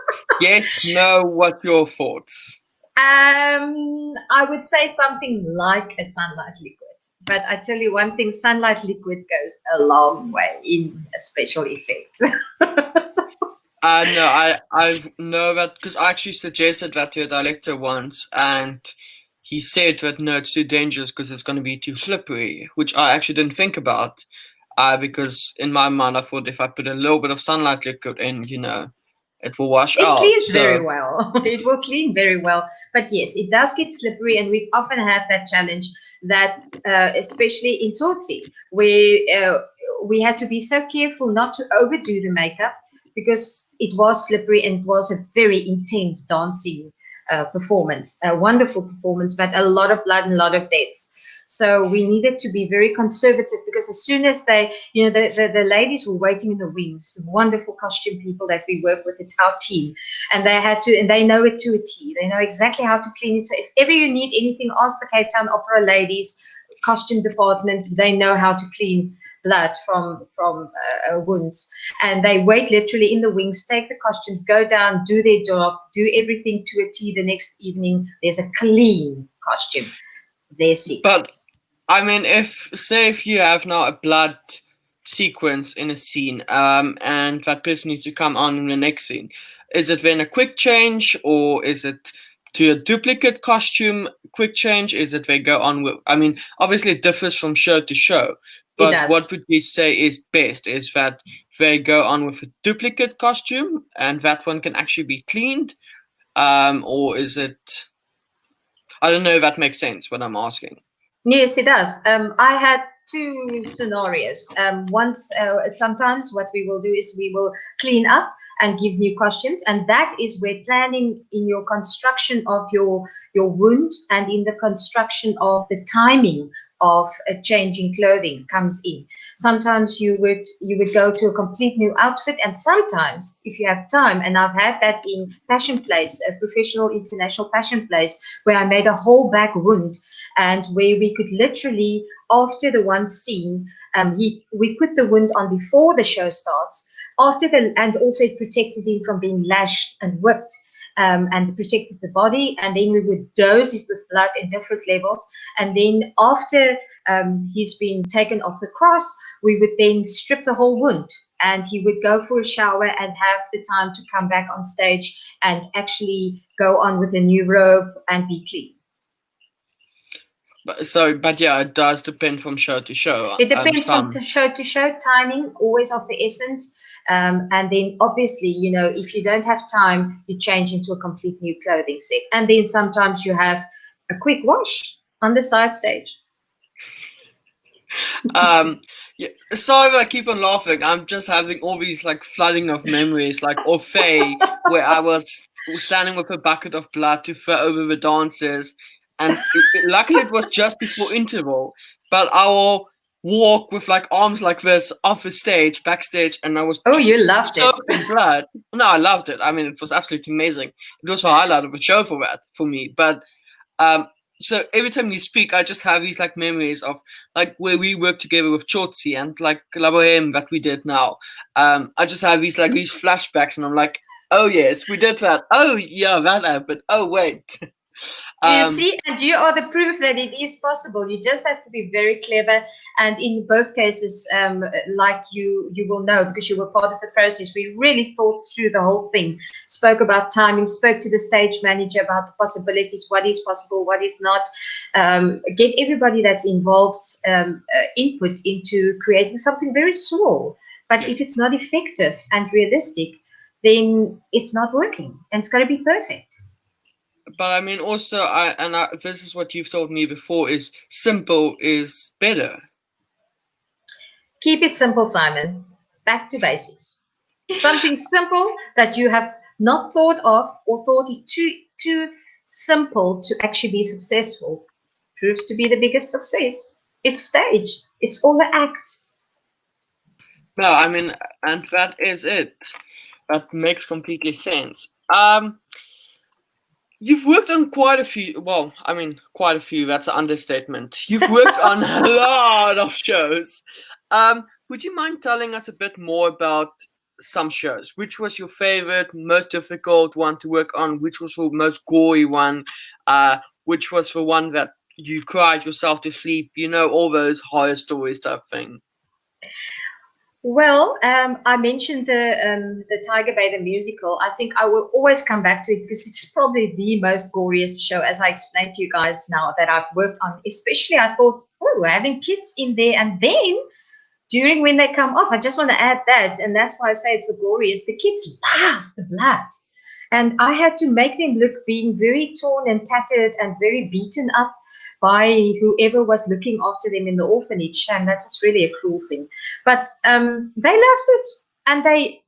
Speaker 1: Yes, no, what's your thoughts?
Speaker 2: I would say something like a sunlight liquid. But I tell you one thing, sunlight liquid goes a long way in a special effect.
Speaker 1: No, I know that because I actually suggested that to a director once, and he said that no, it's too dangerous because it's going to be too slippery, which I actually didn't think about, because in my mind I thought if I put a little bit of sunlight liquid in, it will wash out.
Speaker 2: It cleans very well. It will clean very well. But yes, it does get slippery, and we've often had that challenge that, especially in Tsotsi, where we had to be so careful not to overdo the makeup because it was slippery and it was a very intense dancing performance, a wonderful performance, but a lot of blood and a lot of deaths. So we needed to be very conservative because as soon as they, the ladies were waiting in the wings, wonderful costume people that we work with at our team, and they know it to a T. They know exactly how to clean it. So if ever you need anything, ask the Cape Town Opera ladies costume department. They know how to clean blood from wounds, and they wait literally in the wings, take the costumes, go down, do their job, do everything to a T. The next evening there's a clean costume. Their secret.
Speaker 1: But I mean, if you have now a blood sequence in a scene, and that person needs to come on in the next scene, is it then a quick change, or is it to a duplicate costume quick change? Is it they go on with? I mean, obviously it differs from show to show, but what would we say is best? Is that they go on with a duplicate costume and that one can actually be cleaned, or is it? I don't know if that makes sense what I'm asking.
Speaker 2: Yes, it does. I had two scenarios. Sometimes what we will do is we will clean up and give new costumes, and that is where planning in your construction of your wound and in the construction of the timing of changing clothing comes in. Sometimes you would go to a complete new outfit, and sometimes if you have time, and I've had that in Passion Place, a professional international Passion Place, where I made a whole back wound, and where we could literally, after the one scene, we put the wound on before the show starts, and also it protected him from being lashed and whipped. And protected the body, and then we would dose it with blood in different levels, and then after he's been taken off the cross, we would then strip the whole wound, and he would go for a shower and have the time to come back on stage and actually go on with a new robe and be clean.
Speaker 1: But yeah, it does depend from show to show.
Speaker 2: It depends from show to show. Timing always of the essence. And then obviously, if you don't have time, you change into a complete new clothing set. And then sometimes you have a quick wash on the side stage.
Speaker 1: Yeah, sorry if I keep on laughing. I'm just having all these like flooding of memories, like Orfei, where I was standing with a bucket of blood to throw over the dancers. And luckily it was just before interval, but I will walk with like arms like this off the stage, backstage, and I was
Speaker 2: you loved it.
Speaker 1: In blood. No, I loved it. I mean, it was absolutely amazing. It was the highlight of the show for me. But so every time you speak, I just have these like memories of like where we worked together with Chotsi and like La Boheme that we did now. I just have these flashbacks, and I'm like, oh yes, we did that. Oh yeah, that happened. Oh wait.
Speaker 2: You see, and you are the proof that it is possible. You just have to be very clever. And in both cases, like you will know, because you were part of the process, we really thought through the whole thing, spoke about timing, spoke to the stage manager about the possibilities, what is possible, what is not, get everybody that's involved input into creating something very small. But if it's not effective and realistic, then it's not working, and it's got to be perfect.
Speaker 1: But I mean, also, this is what you've told me before: is simple is better.
Speaker 2: Keep it simple, Simon. Back to basics. Something simple that you have not thought of, or thought it too simple to actually be successful, proves to be the biggest success. It's stage. It's all the act.
Speaker 1: No, I mean, and that is it. That makes completely sense. You've worked on quite a few. Well, I mean, quite a few. That's an understatement. You've worked on a lot of shows. Would you mind telling us a bit more about some shows? Which was your favorite, most difficult one to work on? Which was the most gory one? Which was the one that you cried yourself to sleep? All those horror stories type thing.
Speaker 2: Well, I mentioned the Tiger Bay, the musical. I think I will always come back to it because it's probably the most goriest show, as I explained to you guys now, that I've worked on. Especially, I thought, we're having kids in there, and then during when they come off, I just want to add that, and that's why I say it's the goriest. The kids love the blood, and I had to make them look being very torn and tattered and very beaten up by whoever was looking after them in the orphanage, and that was really a cruel thing. But they loved it, and they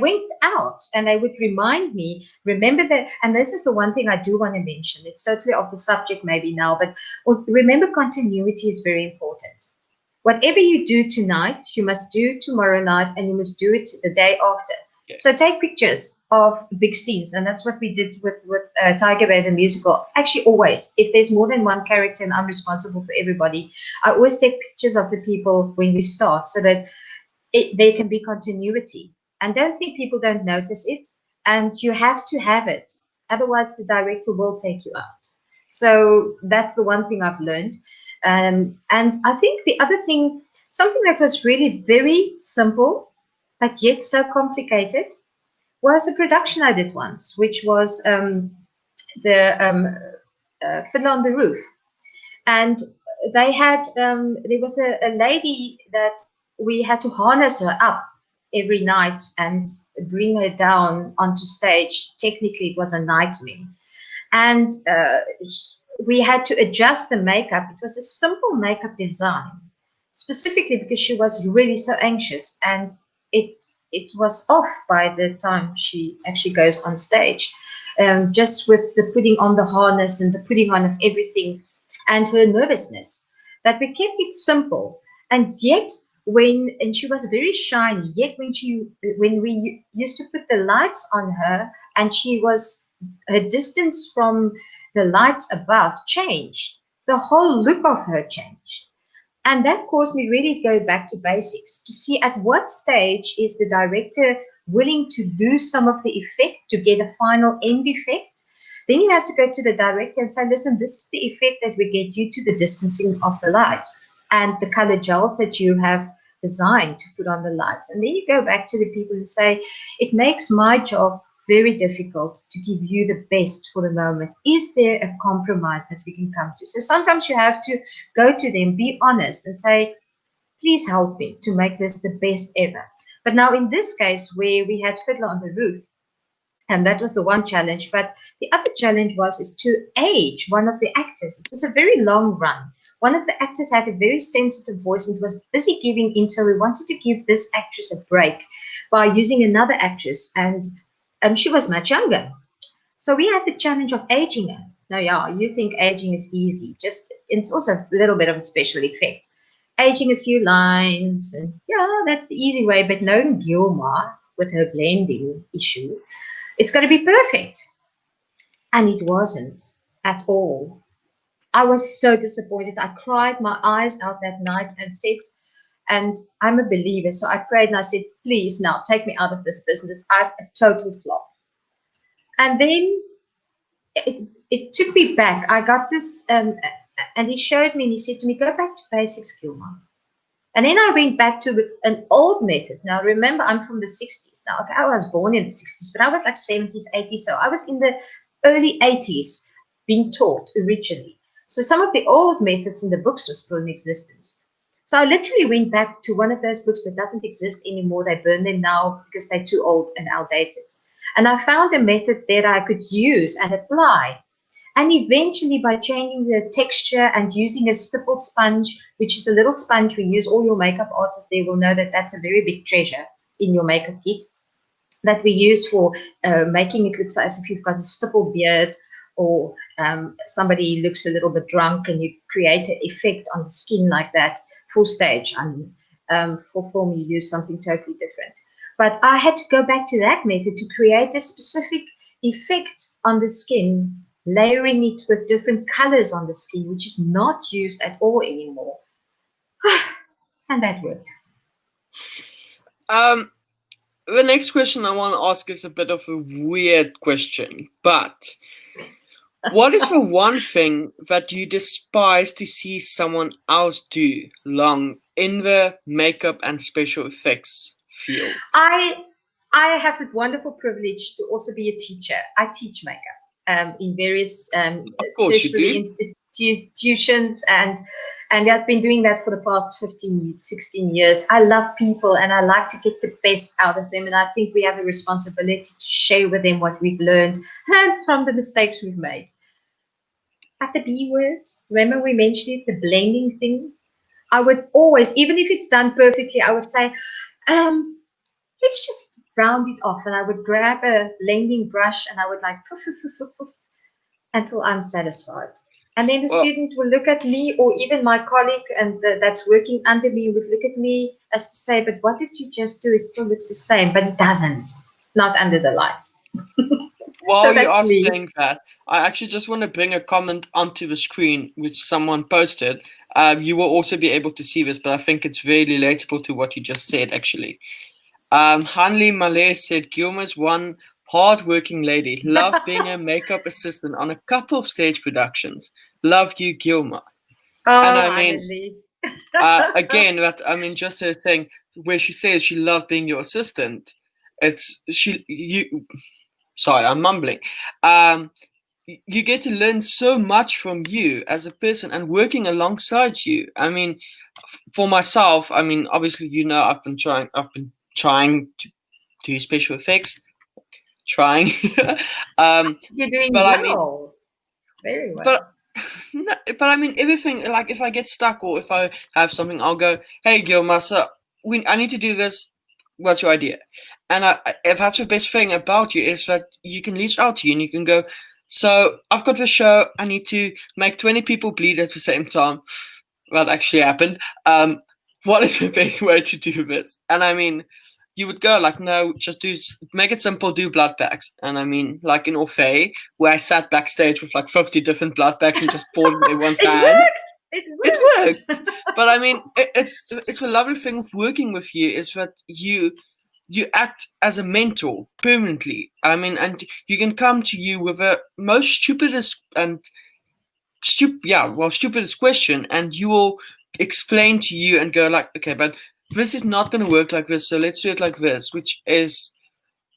Speaker 2: went out, and they would remind me, remember that. And this is the one thing I do want to mention. It's totally off the subject maybe now, but remember, continuity is very important. Whatever you do tonight, you must do tomorrow night, and you must do it the day after. So take pictures of big scenes, and that's what we did with Tiger Bay, the musical. Actually, always, if there's more than one character and I'm responsible for everybody, I always take pictures of the people when we start, so that there can be continuity. And don't think people don't notice it, and you have to have it. Otherwise, the director will take you out. So that's the one thing I've learned. And I think the other thing, something that was really very simple, but yet so complicated, was a production I did once, which was the Fiddler on the Roof. And they had, there was a lady that we had to harness her up every night and bring her down onto stage. Technically, it was a nightmare. And we had to adjust the makeup. It was a simple makeup design, specifically because she was really so anxious, and it was off by the time she actually goes on stage, just with the putting on the harness and the putting on of everything. and her nervousness, that we kept it simple. And yet, and she was very shiny, yet when we used to put the lights on her, and her distance from the lights above changed, the whole look of her changed. And that caused me really to go back to basics, to see at what stage is the director willing to lose some of the effect to get a final end effect. Then you have to go to the director and say, listen, this is the effect that we get due to the distancing of the lights and the color gels that you have designed to put on the lights. And then you go back to the people and say, it makes my job very difficult to give you the best for the moment. Is there a compromise that we can come to? So sometimes you have to go to them, be honest, and say, please help me to make this the best ever. But now in this case, where we had Fiddler on the Roof, and that was the one challenge, but the other challenge is to age one of the actors. It was a very long run. One of the actors had a very sensitive voice and was busy giving in, so we wanted to give this actress a break by using another actress, and she was much younger. So we had the challenge of aging her. Now, yeah, you think aging is easy. It's also a little bit of a special effect. Aging a few lines, and yeah, that's the easy way. But knowing Guilma with her blending issue, it's got to be perfect. And it wasn't at all. I was so disappointed. I cried my eyes out that night and said, and I'm a believer, so I prayed and I said, please now take me out of this business. I'm a total flop. And then it took me back. I got this, and he showed me and he said to me, go back to basics, Guilma. And then I went back to an old method. Now, remember, I'm from the 60s. Now, okay, I was born in the 60s, but I was like 70s, 80s. So I was in the early 80s being taught originally. So some of the old methods in the books were still in existence. So I literally went back to one of those books that doesn't exist anymore. They burn them now because they're too old and outdated. And I found a method that I could use and apply. And eventually, by changing the texture and using a stipple sponge, which is a little sponge we use, all your makeup artists there will know that that's a very big treasure in your makeup kit that we use for making it look as if you've got a stipple beard, or somebody looks a little bit drunk and you create an effect on the skin like that. For stage, I mean, for film, you use something totally different. But I had to go back to that method to create a specific effect on the skin, layering it with different colors on the skin, which is not used at all anymore. And that worked.
Speaker 1: The next question I want to ask is a bit of a weird question, but what is the one thing that you despise to see someone else do long in the makeup and special effects field?
Speaker 2: I have the wonderful privilege to also be a teacher. I teach makeup in various tertiary institutions, and I've been doing that for the past 15, 16 years. I love people and I like to get the best out of them, and I think we have a responsibility to share with them what we've learned and from the mistakes we've made. At the B word, remember we mentioned it, the blending thing? I would always, even if it's done perfectly, I would say, let's just round it off. And I would grab a blending brush and I would like until I'm satisfied. And then the student will look at me, or even my colleague and that's working under me would look at me as to say, but what did you just do? It still looks the same, but it doesn't. Not under the lights.
Speaker 1: While you are saying that, I actually just want to bring a comment onto the screen which someone posted. You will also be able to see this, but I think it's very relatable to what you just said, actually. Hanli Malay said, Guilma's one hard-working lady. Love being a makeup assistant on a couple of stage productions. Love you, Guilma.
Speaker 2: Oh, and I mean,
Speaker 1: again, that I mean, just a thing where she says she loved being your assistant. Sorry, I'm mumbling. You get to learn so much from you as a person and working alongside you. I mean, for myself, I mean, obviously, you know, I've been trying to do special effects. Trying.
Speaker 2: You're doing well. I mean, very well.
Speaker 1: But I mean, everything, like if I get stuck or if I have something, I'll go, hey, Guilma, so I need to do this. What's your idea? And that's the best thing about you is that you can reach out to you and you can go, So I've got the show. I need to make 20 people bleed at the same time. That actually happened. What is the best way to do this? And I mean, you would go like, no, just make it simple, do blood packs. And I mean, like in Orfei, where I sat backstage with like 50 different blood packs and just poured in everyone's hands. It worked. But I mean, it's a lovely thing of working with you is that you act as a mentor permanently. I mean, and you can come to you with the most stupidest and stupidest question, and you will explain to you and go like, okay, but this is not going to work like this, so let's do it like this, which is,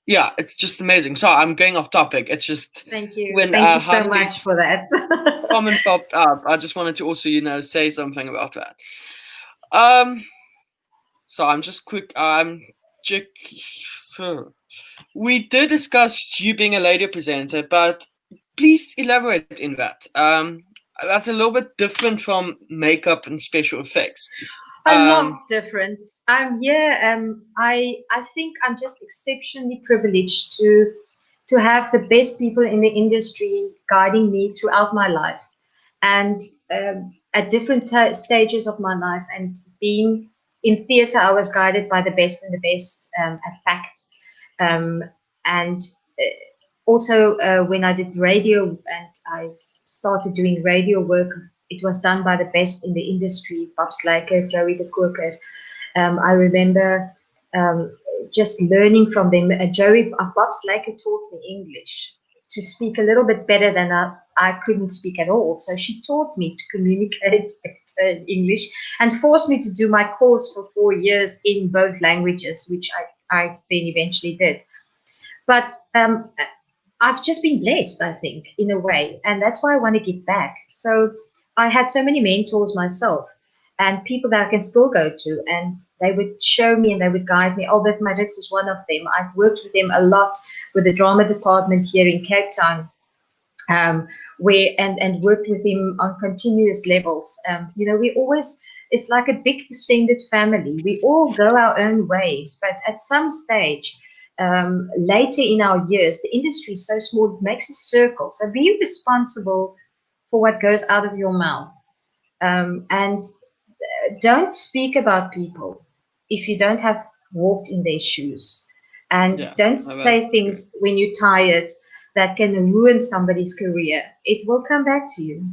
Speaker 1: yeah, it's just amazing. So I'm going off topic. It's just
Speaker 2: thank you.
Speaker 1: When
Speaker 2: thank you so much for that.
Speaker 1: comment popped up, I just wanted to also, say something about that. So I'm just quick. We did discuss you being a lady presenter, but please elaborate in that. That's a little bit different from makeup and special effects.
Speaker 2: A lot different. I think I'm just exceptionally privileged to have the best people in the industry guiding me throughout my life, and at different stages of my life. And being in theatre, I was guided by the best and the best at FACT, and also when I did radio and I started doing radio work, it was done by the best in the industry, Bob Slaker, Joey de Koker. I remember just learning from them. Bob Slaker taught me English to speak a little bit better than I couldn't speak at all. So she taught me to communicate in English and forced me to do my course for 4 years in both languages, which I then eventually did. But I've just been blessed, I think, in a way. And that's why I want to give back. So I had so many mentors myself and people that I can still go to, and they would show me and they would guide me. Albert Maritz is one of them. I've worked with them a lot with the drama department here in Cape Town, and worked with him on continuous levels. It's like a big extended family. We all go our own ways, but at some stage, later in our years, the industry is so small, it makes a circle. So be responsible for what goes out of your mouth. And don't speak about people if you don't have walked in their shoes. And don't say things when you're tired that can ruin somebody's career. It will come back to you.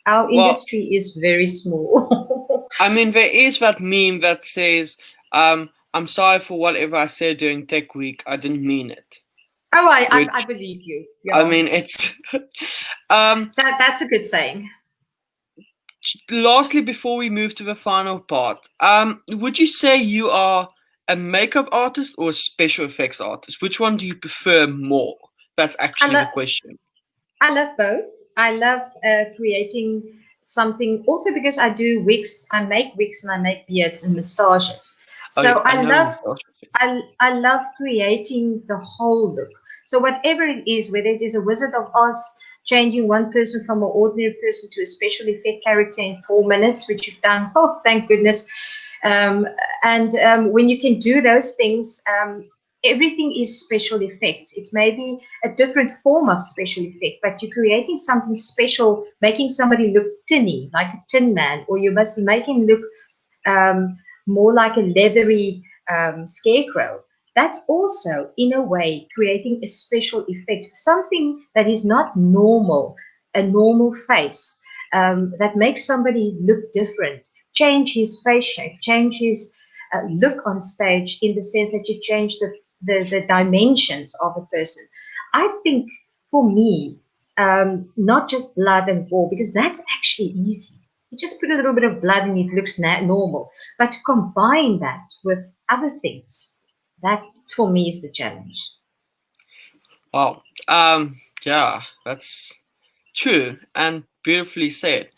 Speaker 2: Our industry is very small.
Speaker 1: I mean, there is that meme that says, I'm sorry for whatever I said during Tech Week. I didn't mean it.
Speaker 2: Oh, I believe you.
Speaker 1: Yeah. I mean, it's...
Speaker 2: that's a good saying.
Speaker 1: Lastly, before we move to the final part, would you say you are a makeup artist or a special effects artist? Which one do you prefer more? That's actually the question.
Speaker 2: I love both. I love creating something, also because I do wigs. I make wigs and I make beards and moustaches. So I love creating the whole look. So whatever it is, whether it is a Wizard of Oz, changing one person from an ordinary person to a special effect character in 4 minutes, which you've done, oh, thank goodness. When you can do those things, everything is special effects. It's maybe a different form of special effect, but you're creating something special, making somebody look tinny, like a tin man, or you must make him look more like a leathery scarecrow. That's also, in a way, creating a special effect, something that is not normal, a normal face, that makes somebody look different, change his face shape, change his look on stage, in the sense that you change the dimensions of a person. I think, for me, not just blood and gore, because that's actually easy. You just put a little bit of blood and it looks normal. But to combine that with other things, that for me is the challenge.
Speaker 1: Wow. Yeah, that's true and beautifully said.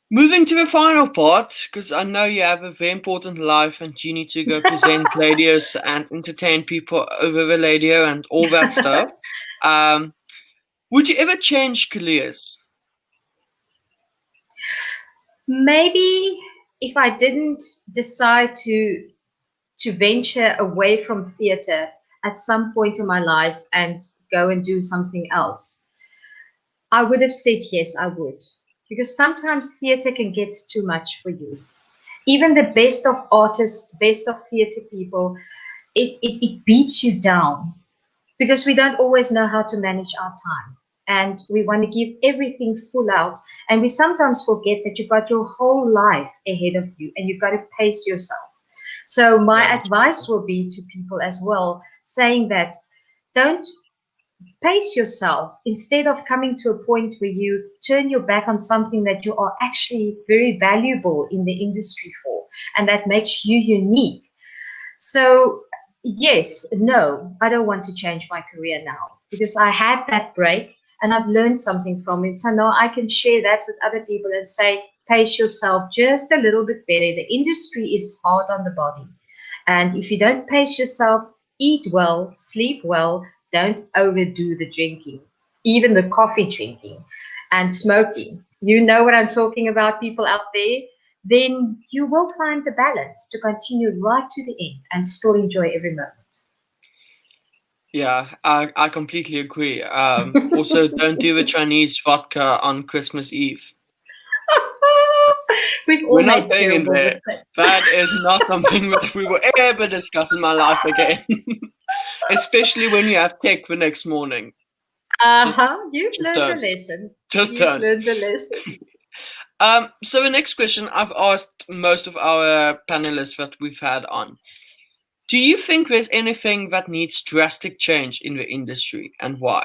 Speaker 1: Moving to the final part, because I know you have a very important life and you need to go present radios and entertain people over the radio and all that stuff. Would you ever change careers?
Speaker 2: Maybe if I didn't decide to venture away from theatre at some point in my life and go and do something else. I would have said yes, I would. Because sometimes theatre can get too much for you. Even the best of artists, best of theatre people, it beats you down because we don't always know how to manage our time. And we want to give everything full out. And we sometimes forget that you've got your whole life ahead of you and you've got to pace yourself. So my
Speaker 1: Yeah.
Speaker 2: advice will be to people as well, saying that don't pace yourself instead of coming to a point where you turn your back on something that you are actually very valuable in the industry for and that makes you unique. So yes, no, I don't want to change my career now because I had that break and I've learned something from it. So now I can share that with other people and say, pace yourself just a little bit better. The industry is hard on the body. And if you don't pace yourself, eat well, sleep well, don't overdo the drinking, even the coffee drinking and smoking. You know what I'm talking about, people out there. Then you will find the balance to continue right to the end and still enjoy every moment.
Speaker 1: Yeah, I completely agree. Also, don't do the Chinese vodka on Christmas Eve.
Speaker 2: We've all
Speaker 1: We're not
Speaker 2: made
Speaker 1: going in
Speaker 2: terrible
Speaker 1: there.
Speaker 2: mistakes.
Speaker 1: That is not something that we will ever discuss in my life again. Especially when you have tech the next morning.
Speaker 2: You've
Speaker 1: Just
Speaker 2: learned the
Speaker 1: don't.
Speaker 2: lesson.
Speaker 1: Just
Speaker 2: You've
Speaker 1: don't.
Speaker 2: learned the lesson.
Speaker 1: So the next question I've asked most of our panelists that we've had on. Do you think there's anything that needs drastic change in the industry and why?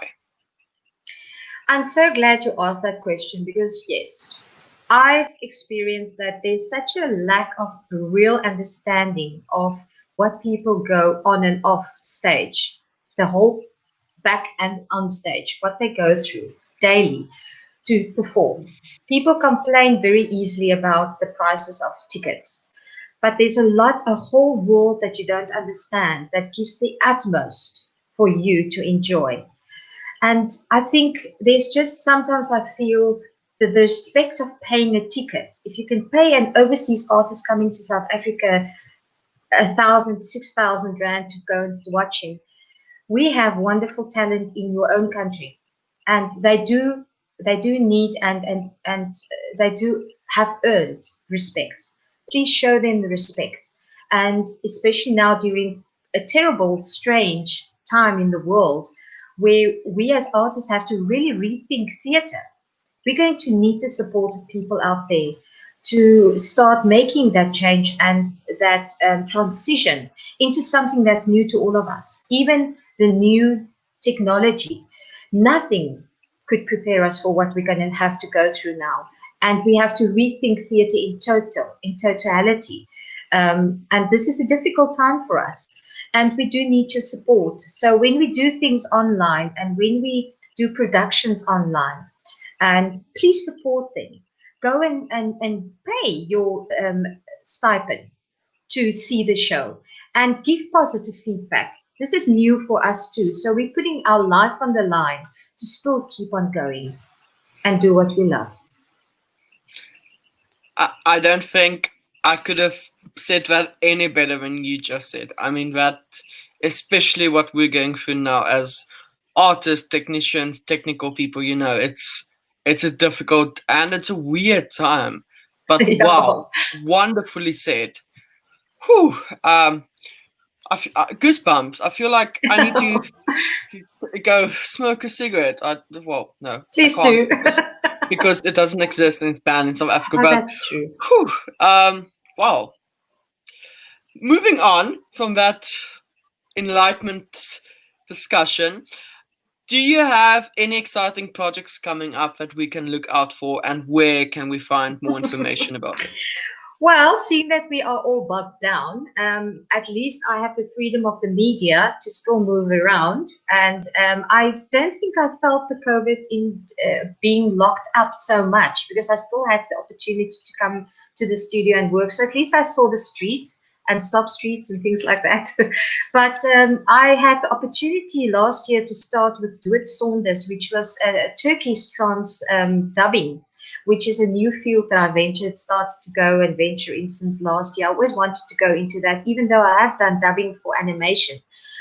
Speaker 2: I'm so glad you asked that question because, yes, I've experienced that there's such a lack of real understanding of what people go on and off stage, the whole back and on stage, what they go through daily to perform. People complain very easily about the prices of tickets, but there's a whole world that you don't understand that gives the utmost for you to enjoy. And I think there's just sometimes I feel that the respect of paying a ticket. If you can pay an overseas artist coming to South Africa 1,000, 6,000 rand to go and watch him, we have wonderful talent in your own country, and they do need and they do have earned respect. Please show them the respect, and especially now during a terrible, strange time in the world where we as artists have to really rethink theatre. We're going to need the support of people out there to start making that change and that transition into something that's new to all of us. Even the new technology, nothing could prepare us for what we're going to have to go through now. And we have to rethink theatre in totality. And this is a difficult time for us. And we do need your support. So when we do things online and when we do productions online, and please support them. Go and pay your stipend to see the show and give positive feedback. This is new for us too. So we're putting our life on the line to still keep on going and do what we love.
Speaker 1: I don't think I could have said that any better than you just said. I mean, that, especially what we're going through now as artists, technicians, technical people, it's a difficult and it's a weird time. But
Speaker 2: Yeah.
Speaker 1: wow, wonderfully said. Whew. Goosebumps. I feel like I need to go smoke a cigarette. Well, no,
Speaker 2: Please
Speaker 1: I can't
Speaker 2: do.
Speaker 1: because it doesn't exist and it's banned in South Africa.
Speaker 2: Oh,
Speaker 1: But
Speaker 2: that's true.
Speaker 1: whew, wow. Moving on from that enlightenment discussion, do you have any exciting projects coming up that we can look out for, and where can we find more information about it?
Speaker 2: Well, seeing that we are all bogged down, at least I have the freedom of the media to still move around. And I don't think I felt the COVID in being locked up so much because I still had the opportunity to come to the studio and work. So at least I saw the street and stop streets and things like that. But I had the opportunity last year to start with Do It Saunders, which was a Turkish trance dubbing, which is a new field that I started to go and venture in since last year. I always wanted to go into that, even though I have done dubbing for animation.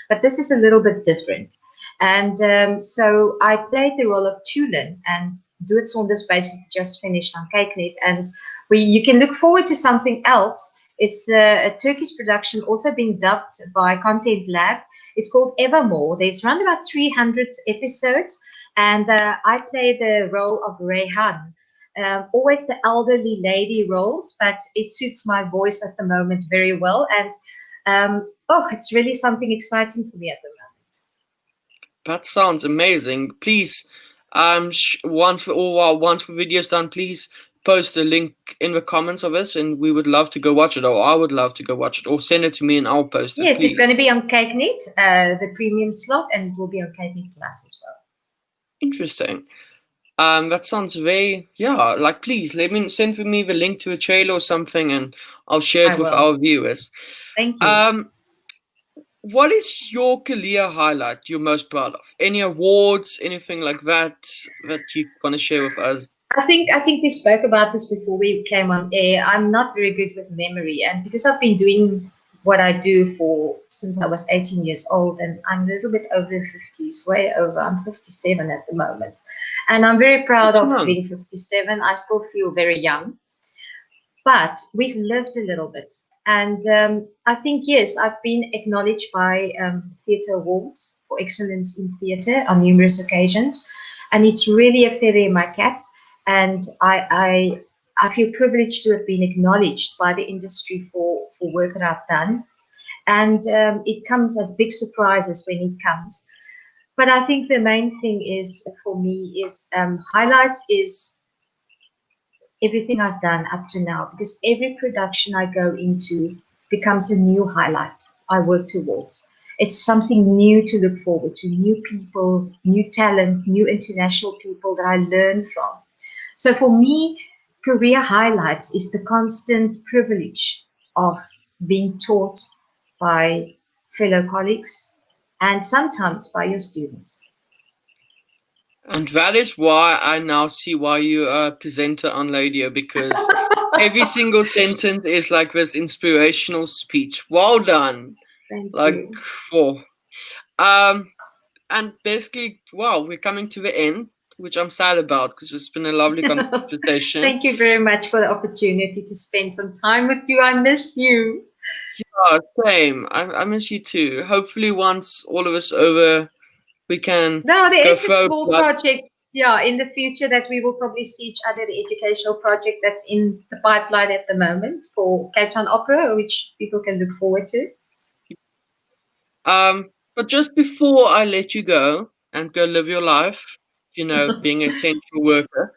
Speaker 2: But this is a little bit different. And so I played the role of Tulin, and Doet Saunders basically just finished on CakeNet. And you can look forward to something else. It's a Turkish production, also being dubbed by Content Lab. It's called Evermore. There's around about 300 episodes, and I play the role of Rayhan. Always the elderly lady roles, but it suits my voice at the moment very well. And it's really something exciting for me at the moment.
Speaker 1: That sounds amazing. Please, once the video's done, please post a link in the comments of this, and we would love to go watch it, or I would love to go watch it, or send it to me and I'll post it.
Speaker 2: Yes,
Speaker 1: please.
Speaker 2: It's going to be on CakeNet, the premium slot, and it will be on CakeNet Plus as well.
Speaker 1: Interesting. That sounds very, like, please send me the link to a trailer or something, and I'll share it with our viewers.
Speaker 2: Thank you.
Speaker 1: What is your career highlight you're most proud of? Any awards, anything like that you want to share with us?
Speaker 2: I think we spoke about this before we came on air. I'm not very good with memory, and because I've been doing what I do since I was 18 years old, and I'm a little bit over 50s, way over. I'm 57 at the moment, and I'm very proud of being 57. I still feel very young, but we've lived a little bit. And I think, yes, I've been acknowledged by theatre awards for excellence in theatre on numerous occasions. And it's really a feather in my cap. And I feel privileged to have been acknowledged by the industry for work that I've done. And it comes as big surprises when it comes. But I think the main thing is, for me, is highlights is everything I've done up to now, because every production I go into becomes a new highlight I work towards. It's something new to look forward to, new people, new talent, new international people that I learn from. So for me, career highlights is the constant privilege of being taught by fellow colleagues and sometimes by your students.
Speaker 1: And that is why I now see why you are a presenter on radio, because every single sentence is like this inspirational speech. Well done.
Speaker 2: Thank
Speaker 1: you. Whoa. And basically, we're coming to the end, which I'm sad about, because it's been a lovely conversation.
Speaker 2: Thank you very much for the opportunity to spend some time with you. I miss you.
Speaker 1: Yeah, same. I miss you too. Hopefully once all of this over, we can
Speaker 2: there is a small project, in the future that we will probably see each other, the educational project that's in the pipeline at the moment for Cape Town Opera, which people can look forward to.
Speaker 1: But just before I let you go and go live your life, being an essential worker,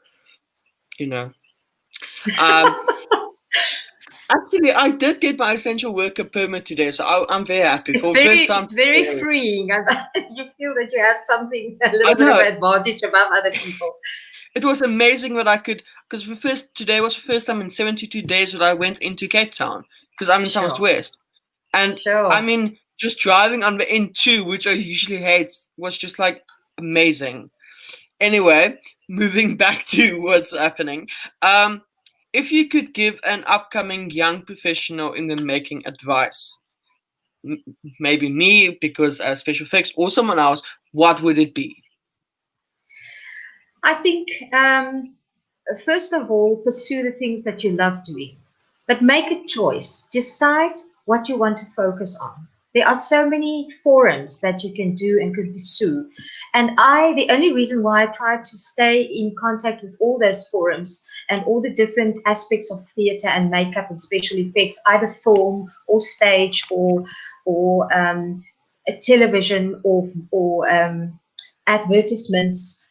Speaker 1: actually, I did get my essential worker permit today, so I'm very happy.
Speaker 2: It's very freeing. You feel that you have something, a little bit of advantage above other people.
Speaker 1: It was amazing that I could, because today was the first time in 72 days that I went into Cape Town, because I'm in South West. And I mean, just driving on the N2, which I usually hate, was just like amazing. Anyway, moving back to what's happening. If you could give an upcoming young professional in the making advice, maybe me, because as special effects, or someone else, what would it be?
Speaker 2: I think, first of all, pursue the things that you love doing, but make a choice. Decide what you want to focus on. There are so many forums that you can do and could pursue. And the only reason why I try to stay in contact with all those forums and all the different aspects of theatre and makeup and special effects, either film or stage or television or advertisements,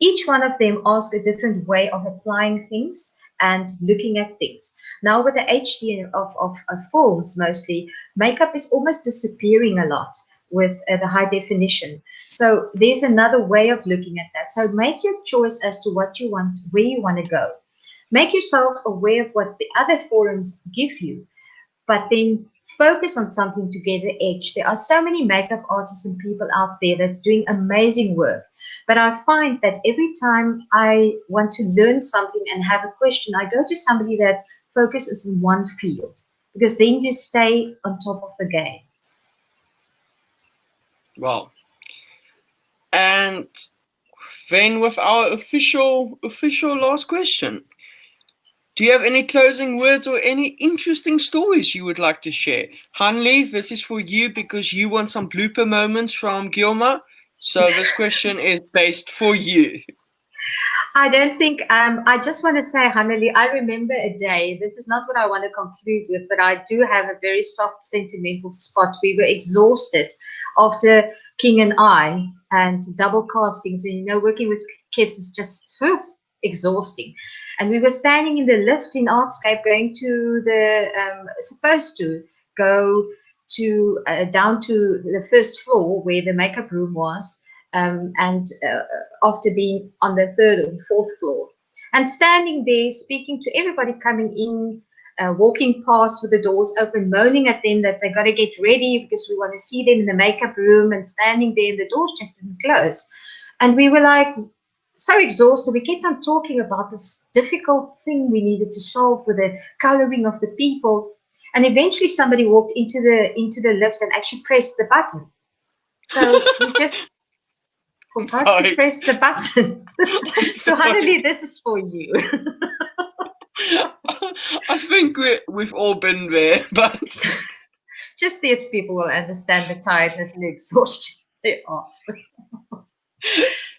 Speaker 2: each one of them asks a different way of applying things and looking at things. Now with the HD of films mostly, makeup is almost disappearing a lot with the high definition. So there's another way of looking at that. So make your choice as to what you want, where you want to go. Make yourself aware of what the other forums give you, but then focus on something to get the edge. There are so many makeup artists and people out there that's doing amazing work. But I find that every time I want to learn something and have a question, I go to somebody that focuses in one field, because then you stay on top of the game.
Speaker 1: Wow. And then with our official last question. Do you have any closing words or any interesting stories you would like to share? Hanli, this is for you because you want some blooper moments from Guilma. So this question is based for you.
Speaker 2: I don't think, I just want to say, Hanneli, I remember a day, this is not what I want to conclude with, but I do have a very soft, sentimental spot. We were exhausted after King and I and double castings. And, working with kids is just exhausting. And we were standing in the lift in Artscape going to supposed to go to down to the first floor where the makeup room was. And after being on the third or the fourth floor, and standing there speaking to everybody coming in, walking past with the doors open, moaning at them that they got to get ready because we want to see them in the makeup room, and standing there and the doors just didn't close. And we were like so exhausted. We kept on talking about this difficult thing we needed to solve with the coloring of the people. And eventually somebody walked into the lift and actually pressed the button. So we just forgot to press the button. So Hanneli, this is for you.
Speaker 1: I think we've all been there, but
Speaker 2: just these people will understand the tiredness and the exhaustion they are.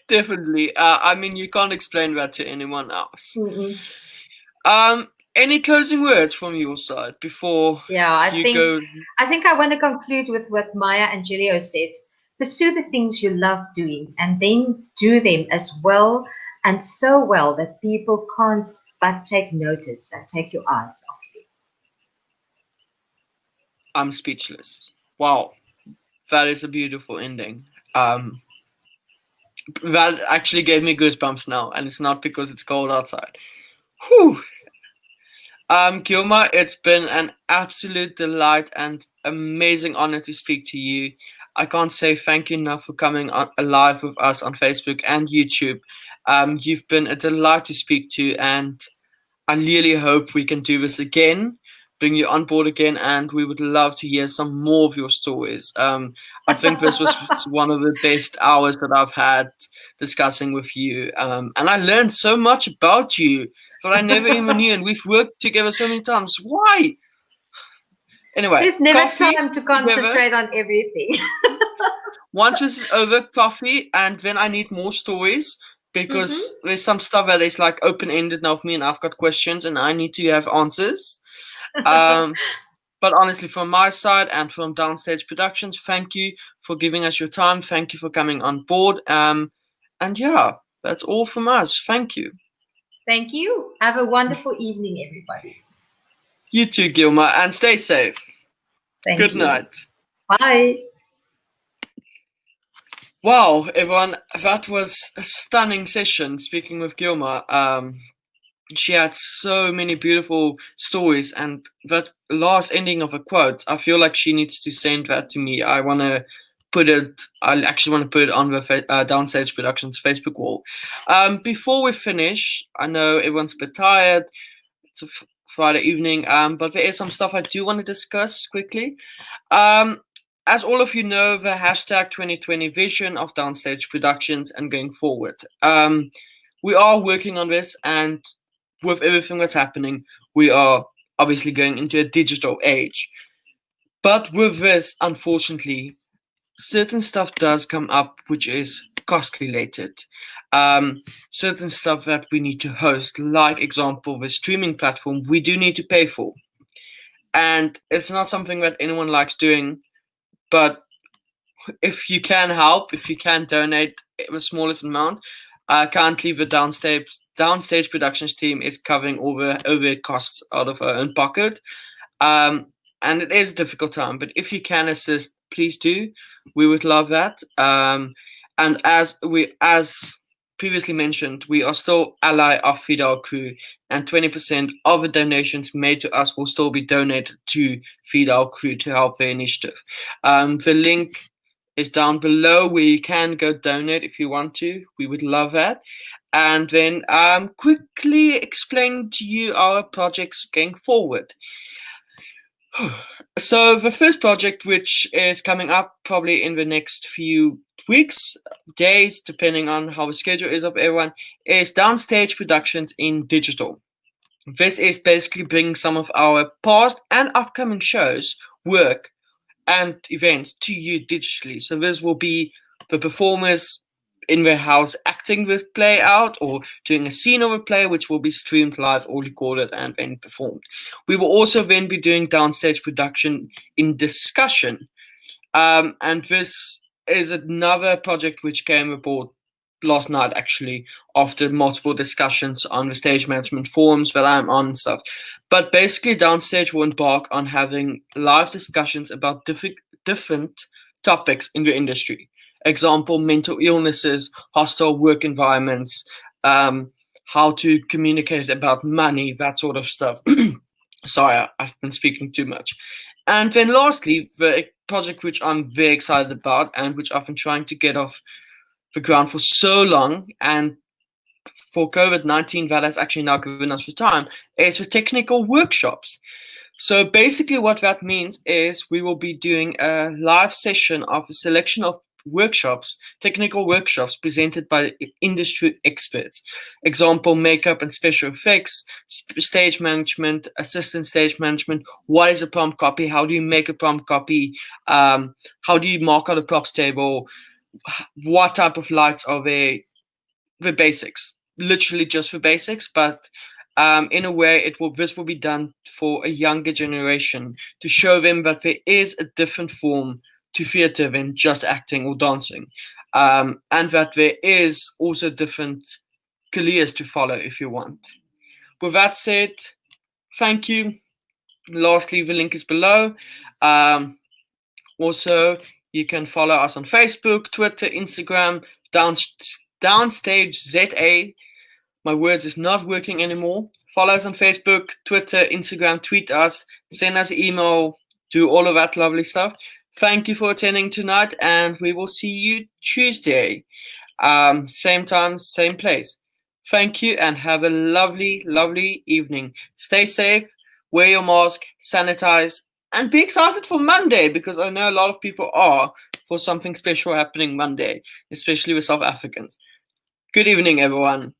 Speaker 1: Definitely. I mean, you can't explain that to anyone else.
Speaker 2: Mm-mm.
Speaker 1: Any closing words from your side before go?
Speaker 2: I think I want to conclude with what Maya Angelou said. Pursue the things you love doing and then do them as well and so well that people can't but take notice and take your eyes off you.
Speaker 1: I'm speechless. Wow. That is a beautiful ending. That actually gave me goosebumps now, and it's not because it's cold outside. Whew. Guilma, it's been an absolute delight and amazing honor to speak to you. I can't say thank you enough for coming on live with us on Facebook and YouTube. You've been a delight to speak to, and I really hope we can do this again, bring you on board again, and we would love to hear some more of your stories. I think this was one of the best hours that I've had discussing with you, and I learned so much about you that I never even knew, and we've worked together so many times. Why? Anyway,
Speaker 2: there's never time to concentrate on everything.
Speaker 1: Once this is over, coffee, and then I need more stories. Because there's some stuff that is like open-ended now for me, and I've got questions and I need to have answers. But honestly, from my side and from Downstage Productions, thank you for giving us your time. Thank you for coming on board. And yeah, that's all from us. Thank you.
Speaker 2: Thank you. Have a wonderful evening, everybody.
Speaker 1: You too, Guilma, and stay safe. Good night.
Speaker 2: Bye.
Speaker 1: Wow, everyone, that was a stunning session speaking with Guilma. She had so many beautiful stories, and that last ending of a quote, I feel like she needs to send that to me. I actually want to put it on the Downstage Productions Facebook wall. Before we finish, I know everyone's a bit tired. It's a Friday evening, but there is some stuff I do want to discuss quickly. As all of you know, the hashtag 2020 vision of Downstage Productions and going forward. We are working on this, and with everything that's happening, we are obviously going into a digital age. But with this, unfortunately, certain stuff does come up which is cost related. Certain stuff that we need to host, like example, the streaming platform, we do need to pay for. And it's not something that anyone likes doing. But if you can help, if you can donate the smallest amount, currently the Downstage Productions team is covering all the overhead costs out of our own pocket. And it is a difficult time, but if you can assist, please do. We would love that. And as previously mentioned, we are still ally of Feed Our Crew, and 20% of the donations made to us will still be donated to Feed Our Crew to help the initiative. The link is down below where you can go donate if you want to. We would love that. And then quickly explain to you our projects going forward. So the first project, which is coming up probably in the next few weeks, days, depending on how the schedule is of everyone, is Downstage Productions in digital. This is basically bringing some of our past and upcoming shows, work, and events to you digitally. So this will be the performers in their house acting this play out or doing a scene of a play which will be streamed live or recorded and then performed. We will also then be doing downstage production in discussion. And this is another project which came aboard last night, actually, after multiple discussions on the stage management forums that I'm on and stuff. But basically, Downstage will embark on having live discussions about different topics in the industry. Example, mental illnesses, hostile work environments, how to communicate about money, that sort of stuff. Sorry, I've been speaking too much. And then lastly, the project which I'm very excited about and which I've been trying to get off the ground for so long, and for COVID-19 that has actually now given us the time, is for technical workshops. So basically what that means is we will be doing a live session of a selection of workshops, technical workshops presented by industry experts. Example, makeup and special effects, stage management, assistant stage management, what is a prompt copy, how do you make a prompt copy, how do you mark out a props table, what type of lights are there, the basics, literally just the basics, but in a way this will be done for a younger generation to show them that there is a different form to theatre than just acting or dancing, and that there is also different careers to follow if you want. With that said, thank you. Lastly, the link is below. Also, you can follow us on Facebook, Twitter, Instagram, Downstage ZA. My words is not working anymore. Follow us on Facebook, Twitter, Instagram, tweet us, send us an email, do all of that lovely stuff. Thank you for attending tonight, and we will see you Tuesday. Same time, same place. Thank you, and have a lovely, lovely evening. Stay safe, wear your mask, sanitize, and be excited for Monday, because I know a lot of people are, for something special happening Monday, especially with South Africans. Good evening, everyone.